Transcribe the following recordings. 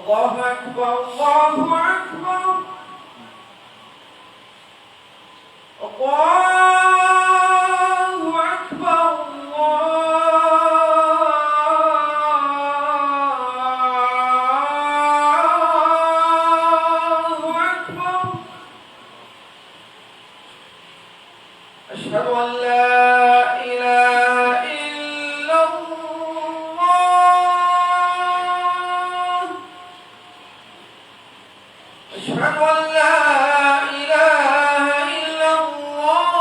الله أكبر الله أكبر الله أكبر الله أكبر أشهد أن لا إله إلا الله أشهد أن لا إله إلا الله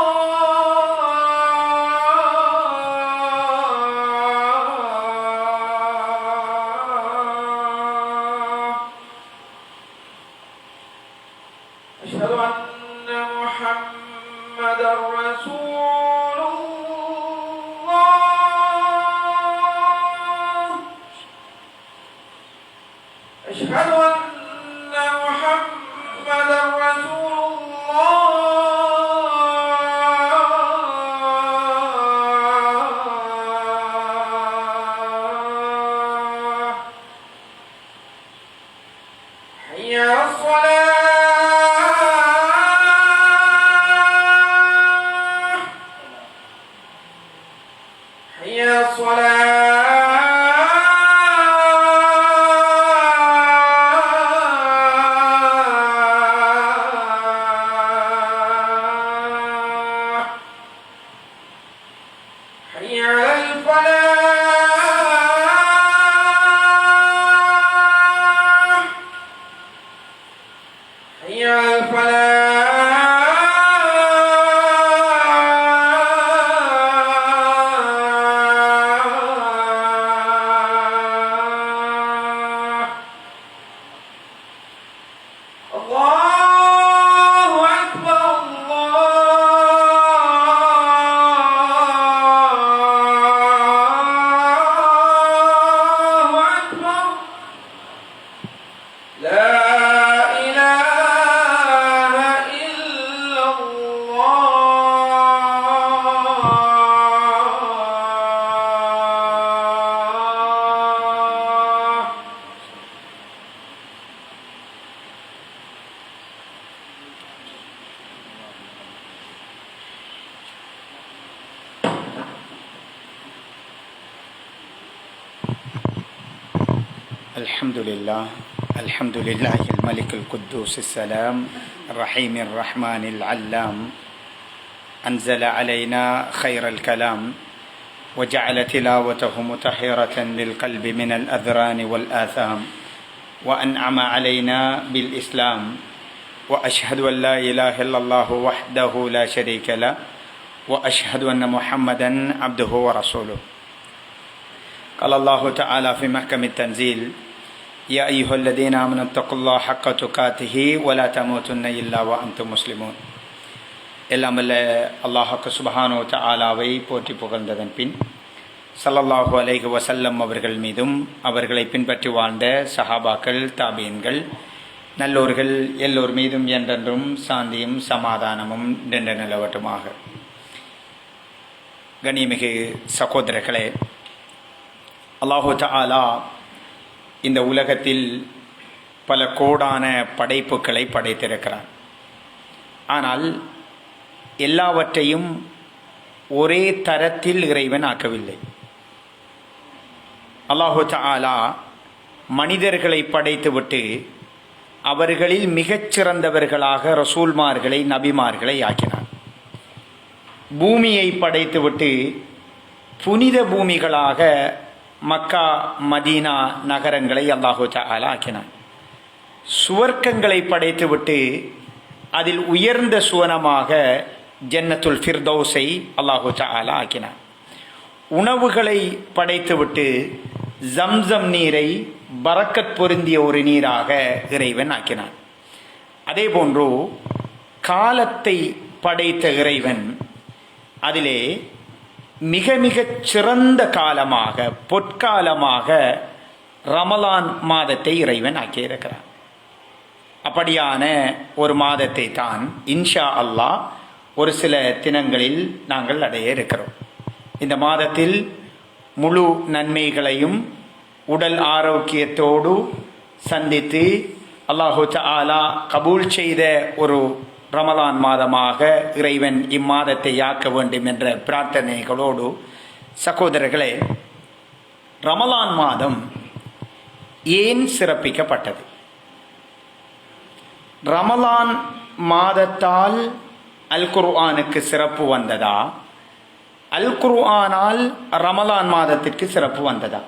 أشهد أن محمدا رسول الله أشهد أن محمدا رسول الله حي على الصلاة حي على الصلاة حي على الفلاح حي على الفلاح الله أكبر الله أكبر لا إله إلا الله الحمد لله الملك القدوس السلام الرحيم الرحمن العلام أنزل علينا خير الكلام وجعل تلاوته مطهرة للقلب من الأذران والآثام وأنعم علينا بالإسلام وأشهد أن لا إله إلا الله وحده لا شريك له وأشهد أن محمدا عبده ورسوله قال الله تعالى في محكم التنزيل يا أيها الذين آمنوا اتقوا الله حق تقاته ولا تموتن إلا وأنتم مسلمون எல்லாம் வல்ல அல்லாஹ் சுப்ஹானஹு வ தஆலாவை போற்றி புகழ்ந்ததன் பின் ஸல்லல்லாஹு அலைஹி வஸல்லம் அவர்கள் மீதும் அவர்களை பின்பற்றி வாழ்ந்த சஹாபாக்கள் தாபீன்கள் நல்லோர்கள் எல்லோர் மீதும் என்றென்றும் சாந்தியும் சமாதானமும் நின்று நிலவட்டுமாக. கண்ணியமிகு சகோதரர்களே, அல்லாஹு தஆலா இந்த உலகத்தில் பல கோடான படைப்புகளை படைத்திருக்கிறார். ஆனால் எல்லாவற்றையும் ஒரே தரத்தில் இறைவன் ஆக்கவில்லை. அல்லாஹு தஆலா மனிதர்களை படைத்துவிட்டு அவர்களில் மிகச்சிறந்தவர்களாக ரசூல்மார்களை நபிமார்களை ஆக்கினார். பூமியை படைத்துவிட்டு புனித பூமிகளாக மக்கா மதீனா நகரங்களை அல்லாஹு தஆலா ஆக்கினான். சுவர்க்கங்களை படைத்துவிட்டு அதில் உயர்ந்த சுவனமாக ஜன்னத்துல் ஃபிர்தௌஸை அல்லாஹு தஆலா ஆக்கினான். உணவுகளை படைத்துவிட்டு ஜம்சம் நீரை பரக்கத் பொருந்திய ஒரு நீராக இறைவன் ஆக்கினான். அதே போன்று காலத்தை படைத்த இறைவன் அதிலே மிக மிகச் சிறந்த காலமாக பொற்காலமாக ரமலான் மாதத்தை இறைவன் ஆக்கியிருக்கிறார். அப்படியான ஒரு மாதத்தை தான் இன்ஷா அல்லாஹ் ஒரு சில தினங்களில் நாங்கள் அடைய இருக்கிறோம். இந்த மாதத்தில் முழு நன்மைகளையும் உடல் ஆரோக்கியத்தோடு சந்தித்து அல்லாஹு தஆலா கபூல் செய்த ஒரு ரமலான் மாதமாக இறைவன் இம்மாதத்தை ஆக்க வேண்டும் என்ற பிரார்த்தனைகளோடு, சகோதரர்களே, ரமலான் மாதம் ஏன் சிறப்பிக்கப்பட்டது? ரமலான் மாதத்தால் அல் குர்ஆனுக்கு சிறப்பு வந்ததா, அல் குர்ஆனால் ரமலான் மாதத்திற்கு சிறப்பு வந்ததா?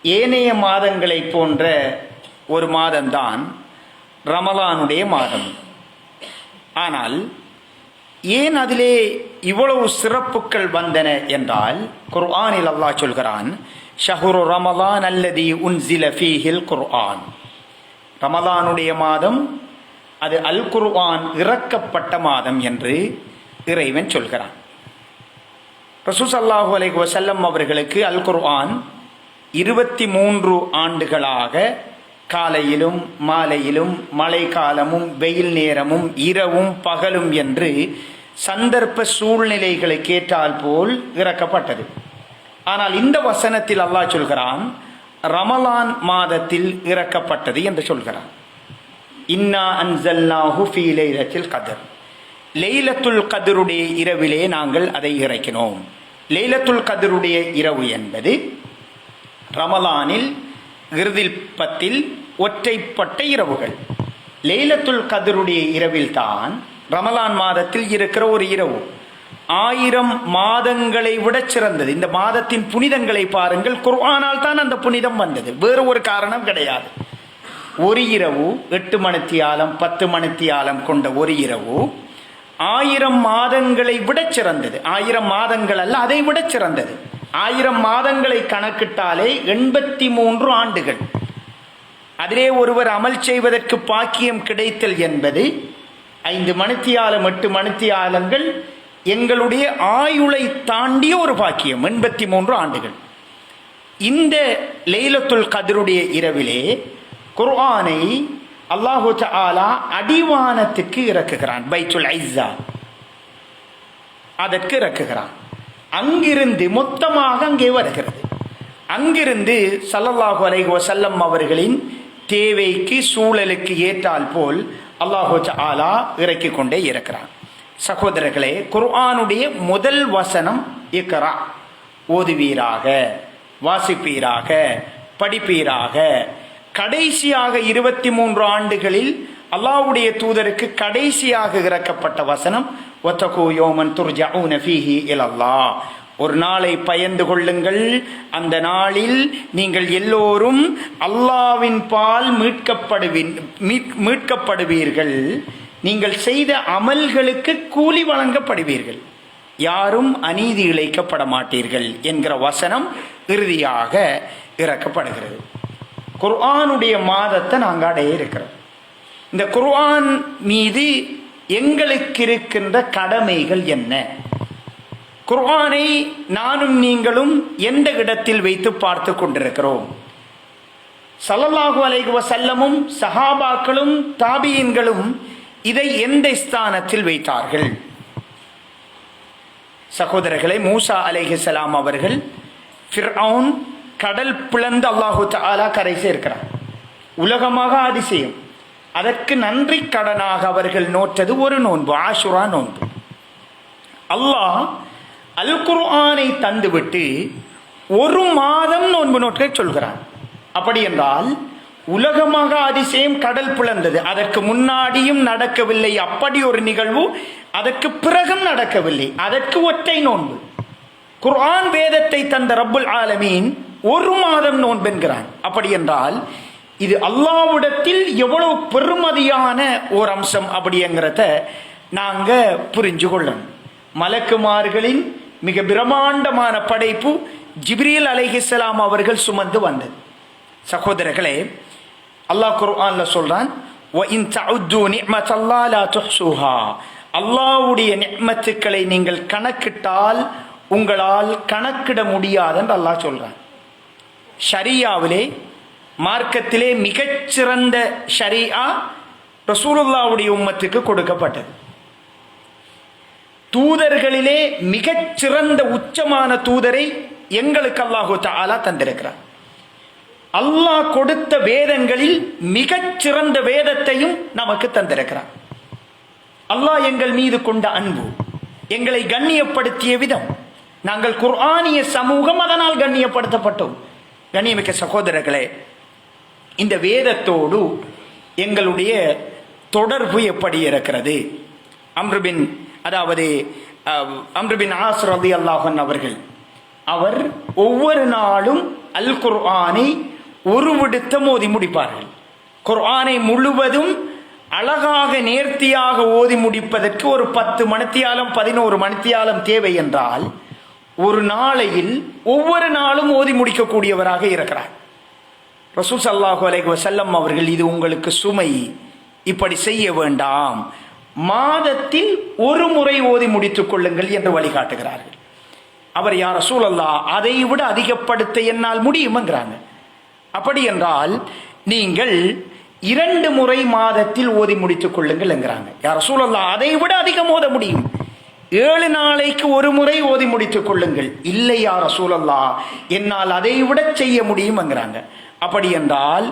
ஏனைய மாதங்களை போன்ற ஒரு மாதம்தான் ரமலானுடைய மாதம். ஆனால் ஏன் அதிலே இவ்வளவு சிறப்புகள் வந்தன என்றால், குர்ஆனில் அல்லாஹ் சொல்கிறான், ஷஹ்ரு ரமலான் அல்லதி உன்சில ஃபீஹில் குர்ஆன். ரமலானுடைய மாதம் அது அல் குர்ஆன் இறக்கப்பட்ட மாதம் என்று இறைவன் சொல்கிறான். ரசூல் ஸல்லல்லாஹு அலைஹி வஸல்லம் அவர்களுக்கு அல் குர்ஆன் 23 ஆண்டுகளாக காலையிலும் மாலையிலும் மழை காலமும் வெயில் நேரமும் இரவும் பகலும் என்று சந்தர்ப்ப சூழ்நிலைகளுக்கு ஏற்றால் போல் இறக்கப்பட்டது. ஆனால் இந்த வசனத்தில் அல்லாஹ் சொல்கிறான், ரமலான் மாதத்தில் இறக்கப்பட்டது என்று சொல்கிறான். இன்னா அன்ஸல்நாஹு ஃபீ லைலத்தில் கத்ர். லைலத்துல் கத்ருடைய இரவிலே நாங்கள் அதை இறக்கினோம். லைலத்துல் கத்ருடைய இரவு என்பது ரமலானில் இறுதில் 10 ஒற்றைப்பட்ட இரவுகள். லைலத்துல் கத்ருடைய இரவில் தான் ரமலான் மாதத்தில் இருக்கிற ஒரு இரவு 1000 மாதங்களை விட சிறந்தது. இந்த மாதத்தின் புனிதங்களை பாருங்கள், குர்ஆனால் தான் அந்த புனிதம் வந்தது, வேறு ஒரு காரணம் கிடையாது. ஒரு இரவு 8 மணித்தியாலம் 10 மணித்தியாலம் கொண்ட ஒரு இரவு 1000 மாதங்களை விட சிறந்தது. 1000 மாதங்கள் அல்ல, அதை விட சிறந்தது. 1000 மாதங்களை கணக்கிட்டாலே 83 ஆண்டுகள். அதிலே ஒருவர் அமல் செய்வதற்கு பாக்கியம் கிடைத்தல் என்பது 5 மணித்தியாலம் 8 மணித்தியாலங்கள் எங்களுடைய ஆயுளை தாண்டிய ஒரு பாக்கியம். 83 ஆண்டுகள். இந்த லைலத்துல் கத்ருடைய இரவிலே குர்ஆனை அல்லாஹு தஆலா அடிவானத்துக்கு இறக்குகிறான். பைத்துல் இஸ்ஸா அதற்கு இறக்குகிறான். அங்கிருந்து மொத்தமாக அங்கே வருகிறது. அங்கிருந்து ஸல்லல்லாஹு அலைஹி வஸல்லம் அவர்களின் தேவைக்கு சூழலுக்கு ஏற்றால் போல் அல்லாஹு தஆலா இறக்கிக் கொண்டே இருக்கிறான். சகோதரர்களே, குர்ஆனுடைய முதல் வசனம் இக்ரா, ஓதுவீராக, வாசிப்பீராக, படிப்பீராக. கடைசியாக 23 ஆண்டுகளில் அல்லாஹ்வுடைய தூதருக்கு கடைசியாக இறக்கப்பட்ட வசனம் வத்தகு யௌமன் துர்ஜஊன ஃபீஹி இலல்லாஹ். ஒரு நாளை பயந்து கொள்ளுங்கள், அந்த நாளில் நீங்கள் எல்லோரும் அல்லாஹ்வின் பால் மீட்கப்படுவீர்கள். நீங்கள் செய்த அமல்களுக்கு கூலி வழங்கப்படுவீர்கள், யாரும் அநீதி இழைக்கப்பட மாட்டீர்கள் என்கிற வசனம் இறுதியாக இறக்கப்படுகிறது. குர்ஆனுடைய மாதத்தை நாங்கள் அடைய இருக்கிறோம். இந்த குர்ஆன் மீது எங்களுக்கு இருக்கின்ற கடமைகள் என்ன? குர்ஆனை நானும் நீங்களும் எந்த இடத்தில் வைத்து பார்த்து கொண்டிருக்கிறோம்? ஸல்லல்லாஹு அலைஹி வஸல்லமும் சஹாபாக்களும் தாபியீன்களும் இதை எந்த ஸ்தானத்தில் வைத்தார்கள்? சகோதரர்களே, மூசா அலைஹிஸ்ஸலாம் அவர்கள் ஃபிர்அவுன் கடல் பிளந்து அல்லாஹு தஆலா கரை சேர்க்கிறார். உலகமாக அதிசயம். அதற்கு நன்றி கடனாக அவர்கள் நோற்றது ஒரு நோன்பு, ஆஷுரா நோன்பு. அல்லாஹ் அல் குர்ஆனை தந்துவிட்டு ஒரு மாதம் நோன்பு நோற்க சொல்கிறான். அப்படி என்றால் உலகமாக அதிசயம் கடல் பிளந்தது. அதற்கு முன்னாடியும் நடக்கவில்லை அப்படி ஒரு நிகழ்வு, அதற்கு பிறகும் நடக்கவில்லை. அதற்கு ஒற்றை நோன்பு. குர்ஆன் வேதத்தை தந்த ரப்புல் ஆலமீன் ஒரு மாதம் நோன்பென்கிறான். அப்படி என்றால் இது அல்லாஹ்விடத்தில் எவ்வளவு பெருமதியான ஒரு அம்சம் அப்படிங்கிறத நாங்க புரிஞ்சு கொள்ளணும். மலக்குமார்களின் மிக பிரம்மாண்டமான படைப்பு ஜிப்ரீல் அலைஹிஸ்ஸலாம் அவர்கள் சுமந்து வந்தது. சகோதரர்களே, அல்லாஹ் குர்ஆன்ல சொல்றான், வ இன் தஉது நிஅமத்தல்லாஹி லா துஹ்ஸூஹா. அல்லாஹ்வுடைய நிஅமத்துக்களை நீங்கள் கணக்கிட்டால் உங்களால் கணக்கிட முடியாது என்று அல்லாஹ் சொல்றான். ஷரியாவிலே, மார்க்கத்திலே மிகச்சிறந்த ஷரியா ரசூலுல்லாஹ்வுடைய உம்மத்துக்கு கொடுக்கப்பட்டது. தூதர்களிலே மிகச்சிறந்த உச்சமான தூதரை எங்களுக்கு அல்லாஹு தஆலா தந்திருக்கிறார். அல்லாஹ் கொடுத்த வேதங்களில் மிகச் சிறந்த வேதத்தையும் நமக்கு தந்திருக்கிறான். அல்லாஹ் எங்கள் மீது கொண்ட அன்பு, எங்களை கண்ணியப்படுத்திய விதம், நாங்கள் குர்ஆனிய சமூகம், அதனால் கண்ணியப்படுத்தப்பட்டோம். கண்ணியமிக்க சகோதரர்களே, இந்த வேதத்தோடு எங்களுடைய தொடர்பு எப்படி இருக்கிறது? அம்ர் பின் ஆஸ் ரலியல்லாஹு அன்ஹு அவர்கள், அவர் ஒவ்வொரு நாளும் அல் குர்ஆனை ஒரு விடுத்தம் ஓதி முடிப்பார்கள். குர்ஆனை முழுவதும் அழகாக நேர்த்தியாக ஓதி முடிப்பதற்கு ஒரு 10 மணித்தியாலம் 11 மணித்தியாலம் தேவை என்றால், ஒரு நாளையில் ஒவ்வொரு நாளும் ஓதி முடிக்கக்கூடியவராக இருக்கிறார். ரசூல் ஸல்லல்லாஹு அலைஹி வஸல்லம் அவர்கள், இது உங்களுக்கு சுமை, இப்படி செய்ய வேண்டாம், மாதத்தில் ஒரு முறை ஓதி முடித்துக் கொள்ளுங்கள் என்று வழிகாட்டுகிறார்கள். அவர், யா ரசூலல்லாஹ், அதை விட அதிகப்படுத்த என்னால் முடியும்ங்கிறாங்க. அப்படி என்றால் நீங்கள் 2 முறை மாதத்தில் ஓதி முடித்துக் கொள்ளுங்கள் என்கிறாங்க. யா ரசூலல்லாஹ், அதை விட அதிகம் ஓத முடியும், 7 நாளைக்கு ஒரு முறை ஓதி முடித்துக் கொள்ளுங்கள். இல்லை யா ரசூலல்லாஹ், என்னால் அதை விட செய்ய முடியும் என்கிறாங்க. அப்படி என்றால்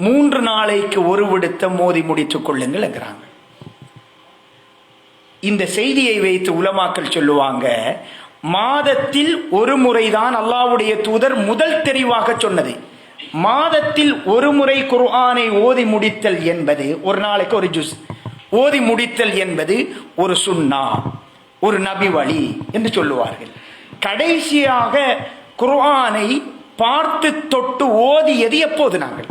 3 நாளைக்கு ஒரு விடுத்தம் ஓதி முடித்துக் கொள்ளுங்கள் என்கிறாங்க. இந்த செய்தியை வைத்து உலமாக்கள் சொல்லுவாங்க, மாதத்தில் ஒரு முறைதான் அல்லாஹ்வுடைய தூதர் முதல் தெரிவாக சொன்னது. மாதத்தில் ஒரு முறை குர்ஆனை ஓதி முடித்தல் என்பது, ஒரு நாளைக்கு ஒரு ஜுஸ் ஓதி முடித்தல் என்பது ஒரு சுன்னா, ஒரு நபி வழி என்று சொல்லுவார்கள். கடைசியாக குர்ஆனை பார்த்து தொட்டு ஓதியது எப்போது? நாங்கள்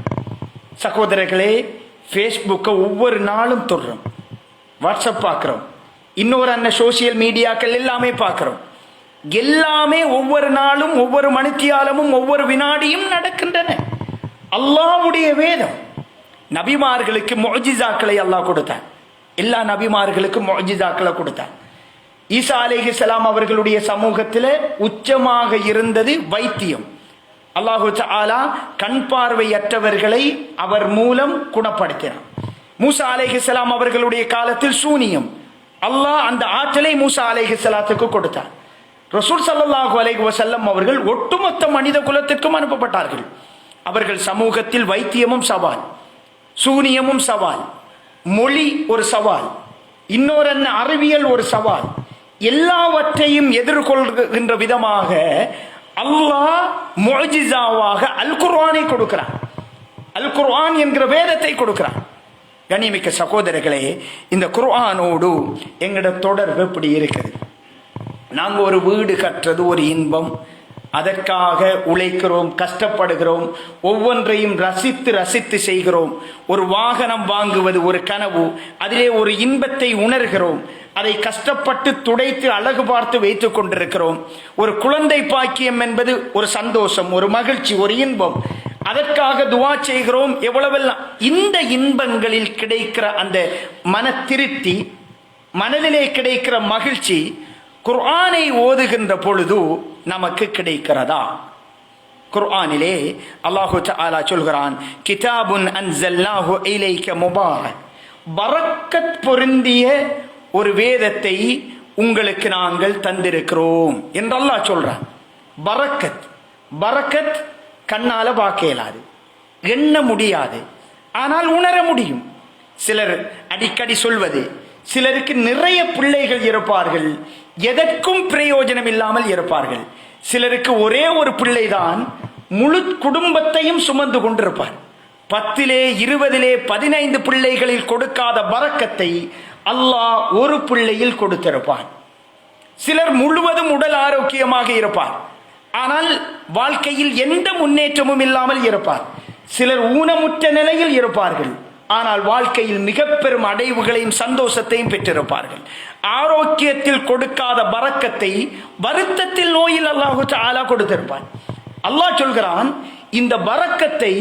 சகோதரர்களே, ஃபேஸ்புக்கை ஒவ்வொரு நாளும் தொடுறோம், வாட்ஸ்அப் பார்க்கிறோம், இன்னொரு சோசியல் மீடியாக்கள் எல்லாமே பார்க்கிறோம். எல்லாமே ஒவ்வொரு நாளும் ஒவ்வொரு மணித்தியாலமும் ஒவ்வொரு வினாடியும் நடக்கின்றன. அல்லாஹ்வுடைய வேதம். நபிமார்களுக்கு முஅ்ஜிஸாக்களை அல்லாஹ் கொடுத்தான். எல்லா நபிமார்களுக்கும் முஅ்ஜிஸாக்களை கொடுத்தான். ஈசா அலைஹிஸ்ஸலாம் அவர்களுடைய சமூகத்தில் உச்சமாக இருந்தது வைத்தியம். அல்லாஹு தஆலா கண் பார்வையற்றவர்களை அவர் மூலம் குணப்படுத்தினார். மூசா அலைஹிஸ்ஸலாம் அவர்களுடைய காலத்தில் சூனியம், அல்லாஹ் அந்த ஆற்றலை மூசா அலைஹிஸ்ஸலாத்துக்கு கொடுத்தார். ரசூல் ஸல்லல்லாஹு அலைஹி வஸல்லம் அவர்கள் ஒட்டுமொத்த மனித குலத்திற்கும் அனுப்பப்பட்டார்கள். அவர்கள் சமூகத்தில் வைத்தியமும் சவால், சூனியமும் சவால், மொழி ஒரு சவால், இன்னொரு அறிவியல் ஒரு சவால், எல்லாவற்றையும் எதிர்கொள்கின்ற விதமாக அல்லாஹ் முஅ்ஜிஸாவாக அல் குர்ஆனை கொடுக்கிறார். அல் குர்ஆன் என்கிற வேதத்தை கொடுக்கிறார். கண்ணியமிக்க சகோதரர்களே, இந்த குர்ஆனோடு எங்களோட தொடர்பு எப்படி இருக்குது? நாங்கள் ஒரு வீடு கட்டுறது ஒரு இன்பம், அதற்காக உழைக்கிறோம், கஷ்டப்படுகிறோம், ஒவ்வொன்றையும் ரசித்து ரசித்து செய்கிறோம். ஒரு வாகனம் வாங்குவது ஒரு கனவு, அதிலே ஒரு இன்பத்தை உணர்கிறோம், அதை கஷ்டப்பட்டு துடைத்து அழகு பார்த்து வைத்துக் கொண்டிருக்கிறோம். ஒரு குழந்தை பாக்கியம் என்பது ஒரு சந்தோஷம், ஒரு மகிழ்ச்சி, ஒரு இன்பம், அதற்காக துவா செய்கிறோம். எவ்வளவெல்லாம் இந்த இன்பங்களில் கிடைக்கிற அந்த மன திருப்தி, மனதிலே கிடைக்கிற மகிழ்ச்சி குர்ஆனை ஓதுகின்ற பொழுது நமக்கு கிடைக்கிறதா? குர்ஆனிலே அல்லாஹு தஆலா சொல்கிறான், கிதாபுன் அன்ஸல்னாஹு இலைக முபாரக், பரக்கத் பொருந்திய ஒரு வேதத்தை உங்களுக்கு நாங்கள் தந்திருக்கிறோம் என்று அல்லாஹ் சொல்றான். பரக்கத், பரக்கத் கண்ணால பார்க்க இயலாது, எண்ண முடியாது, ஆனால் உணர முடியும். சிலர் அடிக்கடி சொல்வது, சிலருக்கு நிறைய பிள்ளைகள் இருப்பார்கள், எதற்கும் பிரயோஜனம் இல்லாமல் இருப்பார்கள். சிலருக்கு ஒரே ஒரு பிள்ளைதான் முழு குடும்பத்தையும் சுமந்து கொண்டிருப்பார். 10, 20, 15 பிள்ளைகளில் கொடுக்காத பரக்கத்தை அல்லாஹ் ஒரு பிள்ளையில் கொடுத்திருப்பான். சிலர் முழுவதும் உடல் ஆரோக்கியமாக இருப்பார், ஆனால் வாழ்க்கையில் எந்த முன்னேற்றமும் இல்லாமல் இருப்பார். சிலர் ஊனமுற்ற நிலையில் இருப்பார்கள், ஆனால் வாழ்க்கையில் மிக பெரும் அடைவுகளையும் சந்தோஷத்தையும் பெற்றிருப்பார்கள். ஆரோக்கியத்தில் கொடுக்காத பரக்கத்தை வருத்தத்தில், நோயில் அல்லாஹு தஆலா கொடுத்திருப்பான். அல்லாஹ் சொல்கிறான், இந்த பரக்கத்தை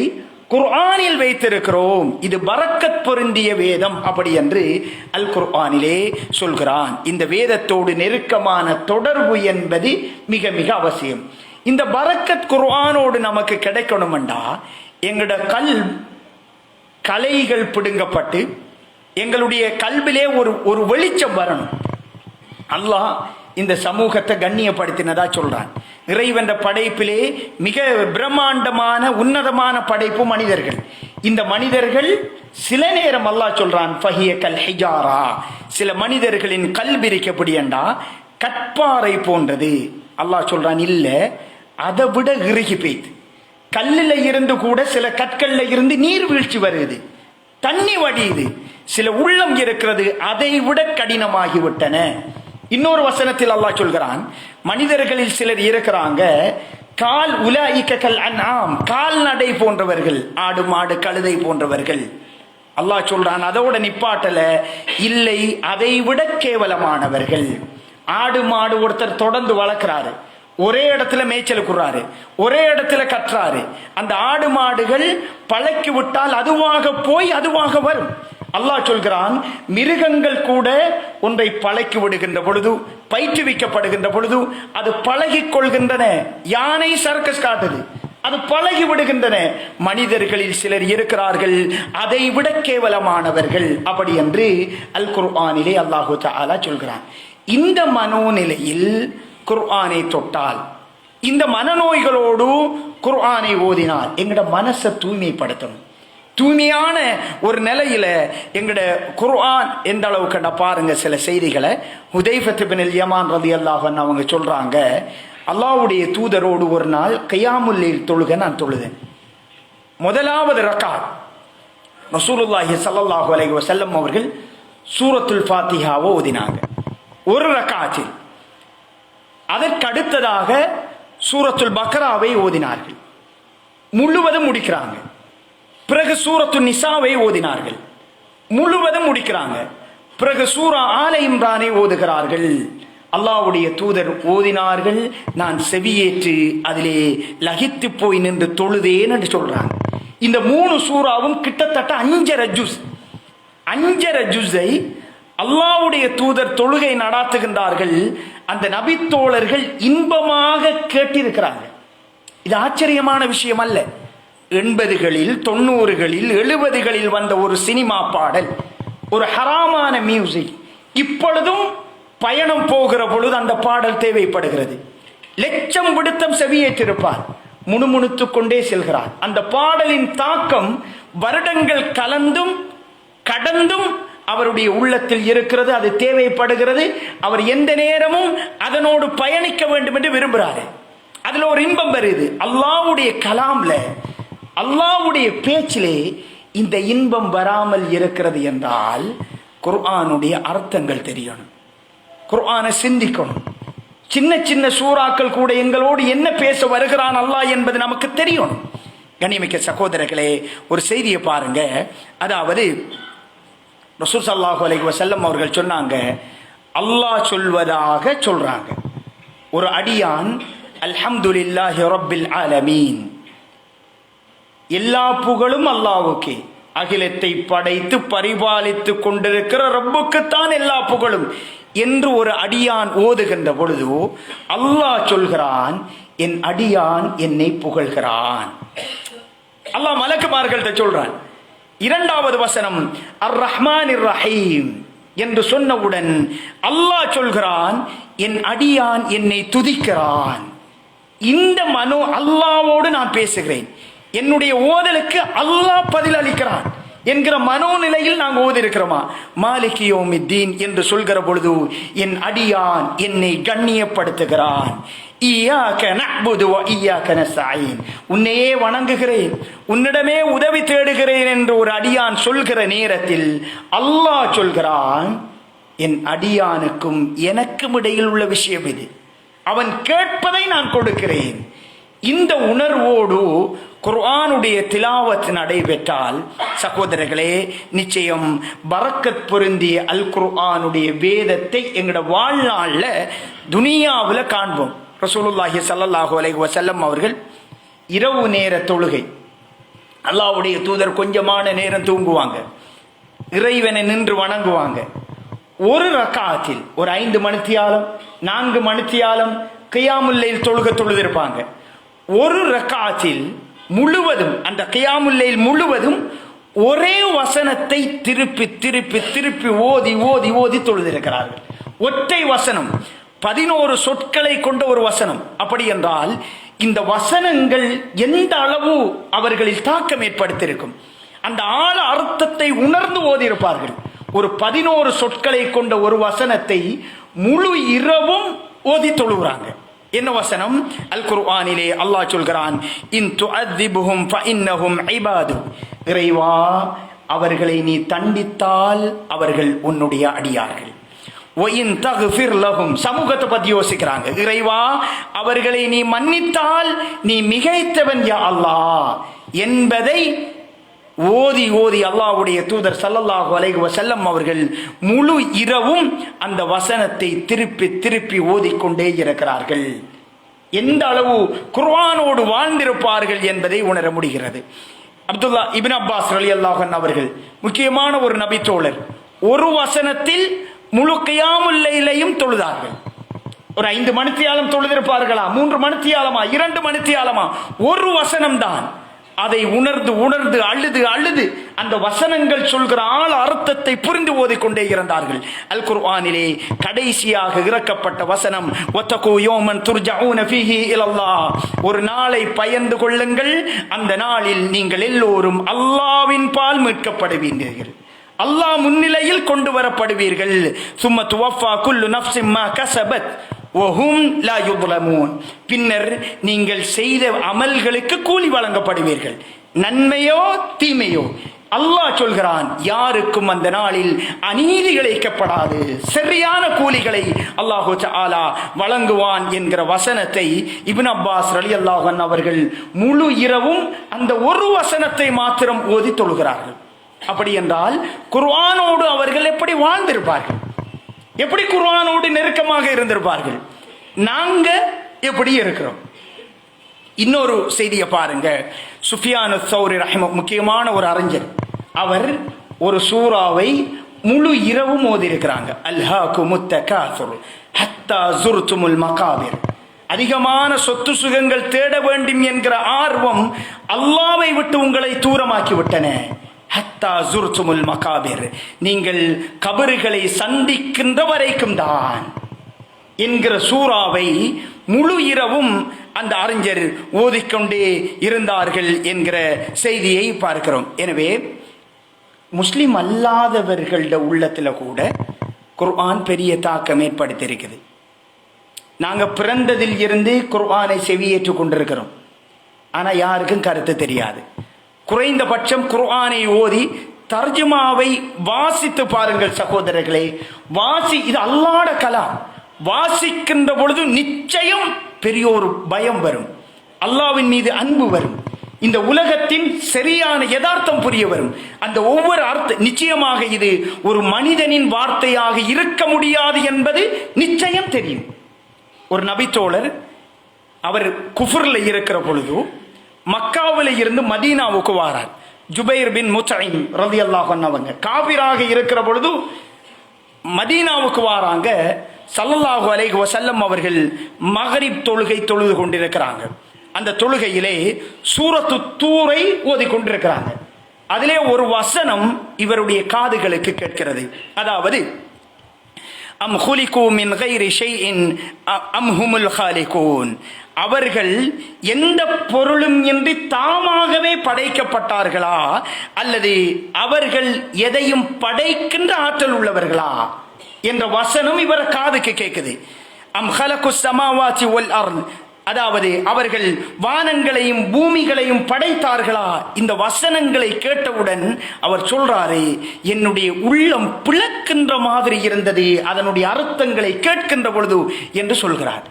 குர்ஆனில் வைத்திருக்கிறோம், இது பரக்கத் பொருந்திய வேதம் அப்படி என்று அல் குர்ஆனிலே சொல்கிறான். இந்த வேதத்தோடு நெருக்கமான தொடர்பு என்பது மிக மிக அவசியம். இந்த பரக்கத் குர்ஆனோடு நமக்கு கிடைக்கணும்டா எங்களோட கலைகள் பிடுங்கப்பட்டு எங்களுடைய கல்விலே ஒரு வெளிச்சம் வரணும். அல்லாஹ் இந்த சமூகத்தை கண்ணியப்படுத்தினதா சொல்றான். இறைவன் படைப்பிலே மிக பிரம்மாண்டமான உன்னதமான படைப்பு மனிதர்கள். இந்த மனிதர்கள் சில நேரம் அல்லாஹ் சொல்றான் ஃபஹிய கல் ஹிஜாரா, சில மனிதர்களின் கல்விரிக்கப்படியண்டா கற்பாறை போன்றது. அல்லாஹ் சொல்றான் இல்ல, அதை விட இறுகி பெய்து. கல்லுல இருந்து கூட சில கற்கள்ல இருந்து நீர் வீழ்ச்சி வருது, தண்ணி வடியுது. சில உள்ளம் இருக்கிறது அதை விட கடினமாகிவிட்டன. இன்னொரு வசனத்தில் அல்லாஹ் சொல்கிறான் மனிதர்களில் சிலர் இருக்கிறாங்க கால் உலாயிக்கல் அன்ஆம், கால்நடை போன்றவர்கள், ஆடு மாடு கழுதை போன்றவர்கள். அல்லாஹ் சொல்றான் அதோட நிப்பாட்டல, இல்லை அதை விட கேவலமானவர்கள். ஆடு மாடு ஒருத்தர் தொடர்ந்து வளர்க்கிறாரு, ஒரே இடத்துல மேய்ச்சலுக்குறாரு, ஒரே இடத்துல கற்றாரு. அந்த ஆடு மாடுகள் பழக்கி விட்டால் அதுவாக போய் அதுவாக வரும். அல்லாஹ் சொல்கிறான் மிருகங்கள் கூட ஒன்றை பழக்கி விடுகின்ற பொழுது, பயிற்றுவிக்கப்படுகின்ற பொழுது அது பழகி கொள்கின்றன. யானை சர்க்கஸ் காட்டுது, அது பழகி விடுகின்றன. மனிதர்களில் சிலர் இருக்கிறார்கள் அதை விட கேவலமானவர்கள். அப்படி என்று அல் குர்ஆனிலே அல்லாஹு தஆலா சொல்கிறான். இந்த மனோநிலையில் குர்ஆனை தொட்டால், இந்த மனநோய்களோடு குர்ஆனை ஓதினால் எங்கட மனசை தூய்மைப்படுத்தணும். தூய்மையான ஒரு நிலையில எங்கட குர்ஆன் எந்த அளவுக்கு பாருங்க. சில செய்திகளை ஹுதைஃபத் இப்னுல் யமான் ரலியல்லாஹு அன்ஹு அவங்க சொல்றாங்க, அல்லாஹ்வுடைய தூதரோடு ஒரு நாள் கியாமுல் லைல் தொழுக நான் தொழுதேன். முதலாவது ரக்காத் ரசூலுல்லாஹி ஸல்லல்லாஹு அலைஹி வஸல்லம் அவர்கள் சூரத்துல் ஃபாத்திஹாவை ஓதினாங்க ஒரு ரக்காத்தில். அதற்கு அடுத்ததாக சூரத்துல் பக்ராவை ஓதினார்கள், முழுவதும் முடிக்கிறாங்க. பிறகு சூரத்து நிசாவை ஓதினார்கள், முழுவதும் முடிக்கிறாங்க. பிறகு சூரா ஆல இம்ரானை ஓதுகிறார்கள். அல்லாஹ்வுடைய தூதர் ஓதினார்கள், நான் செவியேற்று அதிலே லகித்து போய் நின்று தொழுதேன் என்று சொல்றாங்க. இந்த 3 சூறாவும் கிட்டத்தட்ட 5.5 ஜுஸ், 5.5 ஜுஸை அல்லாஹ்வுடைய தூதர் தொழுகை நடாத்துகின்றார்கள். அந்த நபி தோழர்கள் இன்பமாக கேட்டிருக்கிறாங்க. இது ஆச்சரியமான விஷயம் அல்ல. 80களில் 90களில் 70களில் வந்த ஒரு சினிமா பாடல், ஒரு ஹராமான மியூசிக், இப்பொழுதும் பயணம் போகிற பொழுது அந்த பாடல் தேவைப்படுகிறது. லட்சம் விடுத்தம் செவியேற்றிருப்பார், முணுமுணுத்துக் கொண்டே செல்கிறார். அந்த பாடலின் தாக்கம் வருடங்கள் கலந்தும் கடந்தும் அவருடைய உள்ளத்தில் இருக்கிறது, அது தேவைப்படுகிறது. அவர் எந்த நேரமும் அதனோடு பயணிக்க வேண்டும் என்று விரும்புகிறாரு. அதுல ஒரு இன்பம் வருது. அல்லாஹ்வுடைய கலாம்ல, அல்லாஹ்வுடைய பேச்சிலே இந்த இன்பம் வராமல் இருக்கிறது என்றால் குர்ஆனுடைய அர்த்தங்கள் தெரியணும், குர்ஆனை சிந்திக்கணும். சின்ன சின்ன சூறாக்கள் கூட எங்களோடு என்ன பேச வருகிறான் அல்லாஹ் என்பது நமக்கு தெரியணும். கண்ணியமிக்க சகோதரர்களே, ஒரு செய்தியை பாருங்க. அதாவது ரசூல் ஸல்லல்லாஹு அலைஹி வஸல்லம் அவர்கள் சொன்னாங்க, அல்லாஹ் சொல்வதாக சொல்றாங்க, ஒரு அடியான் அல்ஹம்துலில்லாஹி ரப்பில் ஆலமீன், எல்லா புகழும் அல்லாஹ்வுக்கே, அகிலத்தை படைத்து பரிபாலித்து கொண்டிருக்கிற ரப்புக்குத்தான் எல்லா புகழும் என்று ஒரு அடியான் ஓதுகின்ற பொழுது அல்லாஹ் சொல்கிறான், என் அடியான் என்னை புகழ்கிறான். அல்லாஹ் மலக்குமார்கள்ட்ட சொல்றான். இரண்டாவது வசனம் அர் ரஹ்மானிர் ரஹீம் என்று சொன்னவுடன் அல்லாஹ் சொல்கிறான், என் அடியான் என்னை துதிக்கிறான். இந்த மனோ அல்லாஹ்வோடு நான் பேசுகிறேன், என்னுடைய ஓதலுக்கு அல்லாஹ் பதில் அளிக்கிறான் என்கிற மனோநிலையில் நாங்கள் ஓதிருக்கிறோமா? மாலிகி யௌமித்தீன் என்று சொல்கிற பொழுது என் அடியான் என்னை கண்ணியப்படுத்துகிறான். இய்யாக நஅ்புது வ இய்யாக நஸ்தஈன், உன்னையே வணங்குகிறேன், உன்னிடமே உதவி தேடுகிறேன் என்று ஒரு அடியான் சொல்கிற நேரத்தில் அல்லாஹ் சொல்கிறான், என் அடியானுக்கும் எனக்கும் இடையில் உள்ள விஷயம் இது, அவன் கேட்பதை நான் கொடுக்கிறேன். இந்த உணர்வோடு குர்ஆனுடைய திலாவத் நடைபெற்றால் சகோதரர்களே, நிச்சயம் பரக்கத் பொருந்திய அல் குர்ஆனுடைய வேதத்தை எங்களோட வாழ்நாள்ல துனியாவில் காண்போம். ரசூலுல்லாஹி ஸல்லல்லாஹு அலைஹி வஸல்லம் அவர்கள் இரவு நேர தொழுகை, அல்லாஹ்வுடைய தூதர் கொஞ்சமான நேரம் தூங்குவாங்க, இறைவனை நின்று வணங்குவாங்க. ஒரு ரக்காத்தில் ஒரு 5 மணித்தியாலம் 4 மணித்தியாலம் கியாமுல் லைல் தொழுதிருப்பாங்க. ஒரு ரக்காத்தில் முழுவதும், அந்த கியாமுல் லைல் முழுவதும் ஒரே வசனத்தை திருப்பி திருப்பி திருப்பி ஓதி ஓதி ஓதி தொழுதிருக்கிறார்கள். ஒற்றை வசனம், 11 சொற்களை கொண்ட ஒரு வசனம். அப்படி என்றால் இந்த வசனங்கள் எந்த அளவு அவர்களில் தாக்கம் ஏற்படுத்தியிருக்கும், அந்த ஆழ அர்த்தத்தை உணர்ந்து ஓதியிருப்பார்கள். ஒரு 11 சொற்களை கொண்ட ஒரு வசனத்தை முழு இரவும் ஓதி தொழுகிறாங்க. என்ன வசனம்? அல் குர்ஆனிலே அல்லாஹ் சொல்கிறான், இன் துஅதிபுஹும் ஃபஇன்னஹும் இபாது. இறைவா, அவர்களை நீ தண்டித்தால் அவர்கள் உன்னுடைய அடியார்கள். ஒயின் தக்ஃபிர் லஹும், சமூகத்தை பத்தி யோசிக்கிறாங்க. இறைவா, அவர்களை நீ மன்னித்தால் நீ மிகைத்தவன் யா அல்லாஹ் என்பதை ஓதி ஓதி அல்லாஹ்வுடைய தூதர் ஸல்லல்லாஹு அலைஹி வஸல்லம் அவர்கள் முழு இரவும் அந்த வசனத்தை திருப்பி திருப்பி ஓதிக்கொண்டே இருக்கிறார்கள். எந்த அளவு குர்ஆனோடு வாழ்ந்திருப்பார்கள் என்பதை உணர முடிகிறது. அப்துல்லா இப்னு அப்பாஸ் ரலியல்லாஹு அன்ஹு அவர்கள் முக்கியமான ஒரு நபி தோழர். ஒரு வசனத்தில் முழு கியாமுல் லைலையும் தொழுதார்கள். ஒரு 5 மணித்தியாலம் தொழுதிருப்பார்களா, 3 மணித்தியாலமா, 2 மணித்தியாலமா, ஒரு வசனம் தான். அதை உணர்ந்து உணர்ந்து அழுது அழுது அந்த வசனங்கள் சொல்கிற ஆழ அர்த்தத்தை புரிந்து ஓதிக்கொண்டே இருந்தார்கள். அல் குர்ஆனிலே கடைசியாக இறக்கப்பட்ட வசனம், வத்தகு யௌமன் துர்ஜஊன ஃபீஹி இலல்லாஹ், ஒரு நாளை பயந்து கொள்ளுங்கள், அந்த நாளில் நீங்கள் எல்லோரும் அல்லாஹ்வின் பால் மீட்கப்படுவீர்கள், அல்லாஹ் முன்னிலையில் கொண்டு வரப்படுவீர்கள். சும்ம துவஃபா குல்லு நஃப்ஸின் மா கஸபத் வஹும் லா யுظلمون, பின்னர் நீங்கள் செய்த அமல்களுக்கு கூலி வழங்கப்படுவீர்கள், நன்மையோ தீமையோ. அல்லாஹ் சொல்கிறான், யாருக்கும் அந்த நாளில் அநீதி இழைக்கப்படாது, சரியான கூலிகளை அல்லாஹு தஆலா வழங்குவான் என்கிற வசனத்தை இப்னு அப்பாஸ் ரலியல்லாஹு அன்ஹு அவர்கள் முழு இரவும் அந்த ஒரு வசனத்தை மாத்திரம் ஓதி தொழுகிறார்கள். அப்படி என்றால் குர்ஆனோடு அவர்கள் எப்படி வாழ்ந்திருப்பார்கள், எப்படி குர்ஆனோடு நெருக்கமாக இருந்திருப்பார்கள்? நாங்க எப்படி இருக்கிறோம்? இன்னொரு செய்தியை பாருங்க. சுஃபியான் அஸ்-ஸௌரி முக்கியமான ஒரு அறிஞர். அவர் ஒரு சூறாவை முழு இரவும் ஓதி இருக்கிறாங்க. அல்ஹாகுமுத் தகாசுர் ஹத்தா ஸுர்துமுல் மகாபிர். அதிகமான சொத்து சுகங்கள் தேட வேண்டும் என்கிற ஆர்வம் அல்லாஹ்வை விட்டு உங்களை தூரமாக்கி விட்டன. ஹத்தா ஸுர்துமுல் மகாபிர், நீங்கள் கபறுகளை சந்திக்கின்ற வரைக்கும் தான் என்கிற சூறாவை முழு இரவும் அந்த அறிஞர் ஓதிக்கொண்டே இருந்தார்கள் என்கிற செய்தியை பார்க்கிறோம். எனவே முஸ்லிம் அல்லாதவர்கள உள்ளத்துல கூட குர்ஆன் பெரிய தாக்கம் ஏற்படுத்தியிருக்குது. நாங்க பிறந்ததில் இருந்து குர்ஆனை செவியேற்றுக் கொண்டிருக்கிறோம். ஆனா யாருக்கும் கருத்து தெரியாது. குறைந்தபட்சம் குர்ஆனை ஓதி தர்ஜுமாவை வாசித்து பாருங்கள் சகோதரர்களே. இது அல்லாஹ்வுடைய கலாம். வாசிக்கின்ற பொழுது நிச்சயம் பெரிய ஒரு பயம் வரும், அல்லாஹ்வின் மீது அன்பு வரும், இந்த உலகத்தின் சரியான யதார்த்தம் புரிய வரும். அந்த ஒவ்வொரு அர்த்தம் நிச்சயமாக இது ஒரு மனிதனின் வார்த்தையாக இருக்க முடியாது என்பது நிச்சயம் தெரியும். ஒரு நபித்தோழர் அவர் குஃப்ர்ல இருக்கிற பொழுது மக்காவில் இருந்து மதீனாவுக்கு வாரார். ஜுபைர் பின் முத்இம் ரலியல்லாஹு அன்ஹு அவங்க காபிராக இருக்கிற பொழுது மதீனாவுக்கு வாராங்க. ஸல்லல்லாஹு அலைஹி வஸல்லம் அவர்கள் மக்ரிப் தொழுகை தொழுது கொண்டிருக்கிறாங்க. அந்த தொழுகையிலே சூரத்து தூரை ஓதி கொண்டிருக்கிறாங்க. அதிலே ஒரு வசனம் இவருடைய காதுகளுக்கு கேட்கிறது. அதாவது அம் குலிகு மின் கைரி ஷைஇன் அம் ஹுமுல் காலிகூன், அவர்கள் எந்த பொருளும் இன்றி தாமாகவே படைக்கப்பட்டார்களா அல்லது அவர்கள் எதையும் படைக்கின்ற ஆற்றல் உள்ளவர்களா என்ற வசனம் இவர் காதுக்கு கேட்குது. அம் ஹலகுஸ் ஸமாவாதி வல் அர்த், அதாவது அவர்கள் வானங்களையும் பூமிகளையும் படைத்தார்களா? இந்த வசனங்களை கேட்டவுடன் அவர் சொல்றாரு, என்னுடைய உள்ளம் பிளக்கின்ற மாதிரி இருந்தது அதனுடைய அர்த்தங்களை கேட்கின்ற பொழுது என்று சொல்கிறார்.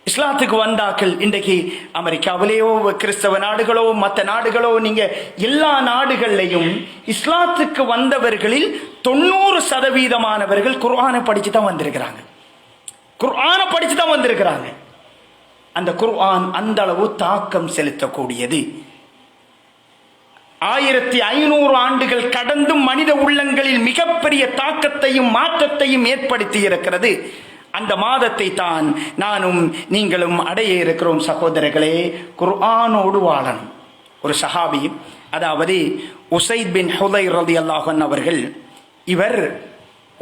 இஸ்லாத்துக்கு வந்தாக்கள் இன்றைக்கு அமெரிக்காவிலேயோ கிறிஸ்தவ நாடுகளோ மற்ற நாடுகளோ, நீங்க எல்லா நாடுகள்லையும் இஸ்லாத்துக்கு வந்தவர்களில் 90% குர்ஆனை படிச்சு தான் வந்திருக்கிறாங்க. குர்ஆனை படிச்சு தான் வந்திருக்கிறாங்க. அந்த குர்ஆன் அந்த அளவு தாக்கம் செலுத்தக்கூடியது. 1500 ஆண்டுகள் கடந்தும் மனித உள்ளங்களில் மிகப்பெரிய தாக்கத்தையும் மாற்றத்தையும் ஏற்படுத்தி இருக்கிறது. அந்த மாதத்தை தான் நானும் நீங்களும் அடைய இருக்கிறோம் சகோதரர்களே. குர்ஆனோடு வாழணும். ஒரு சஹாபி, அதாவது உஸைத் பின் ஹுதைர் ரலியல்லாஹு அன்ஹு அவர்கள், இவர்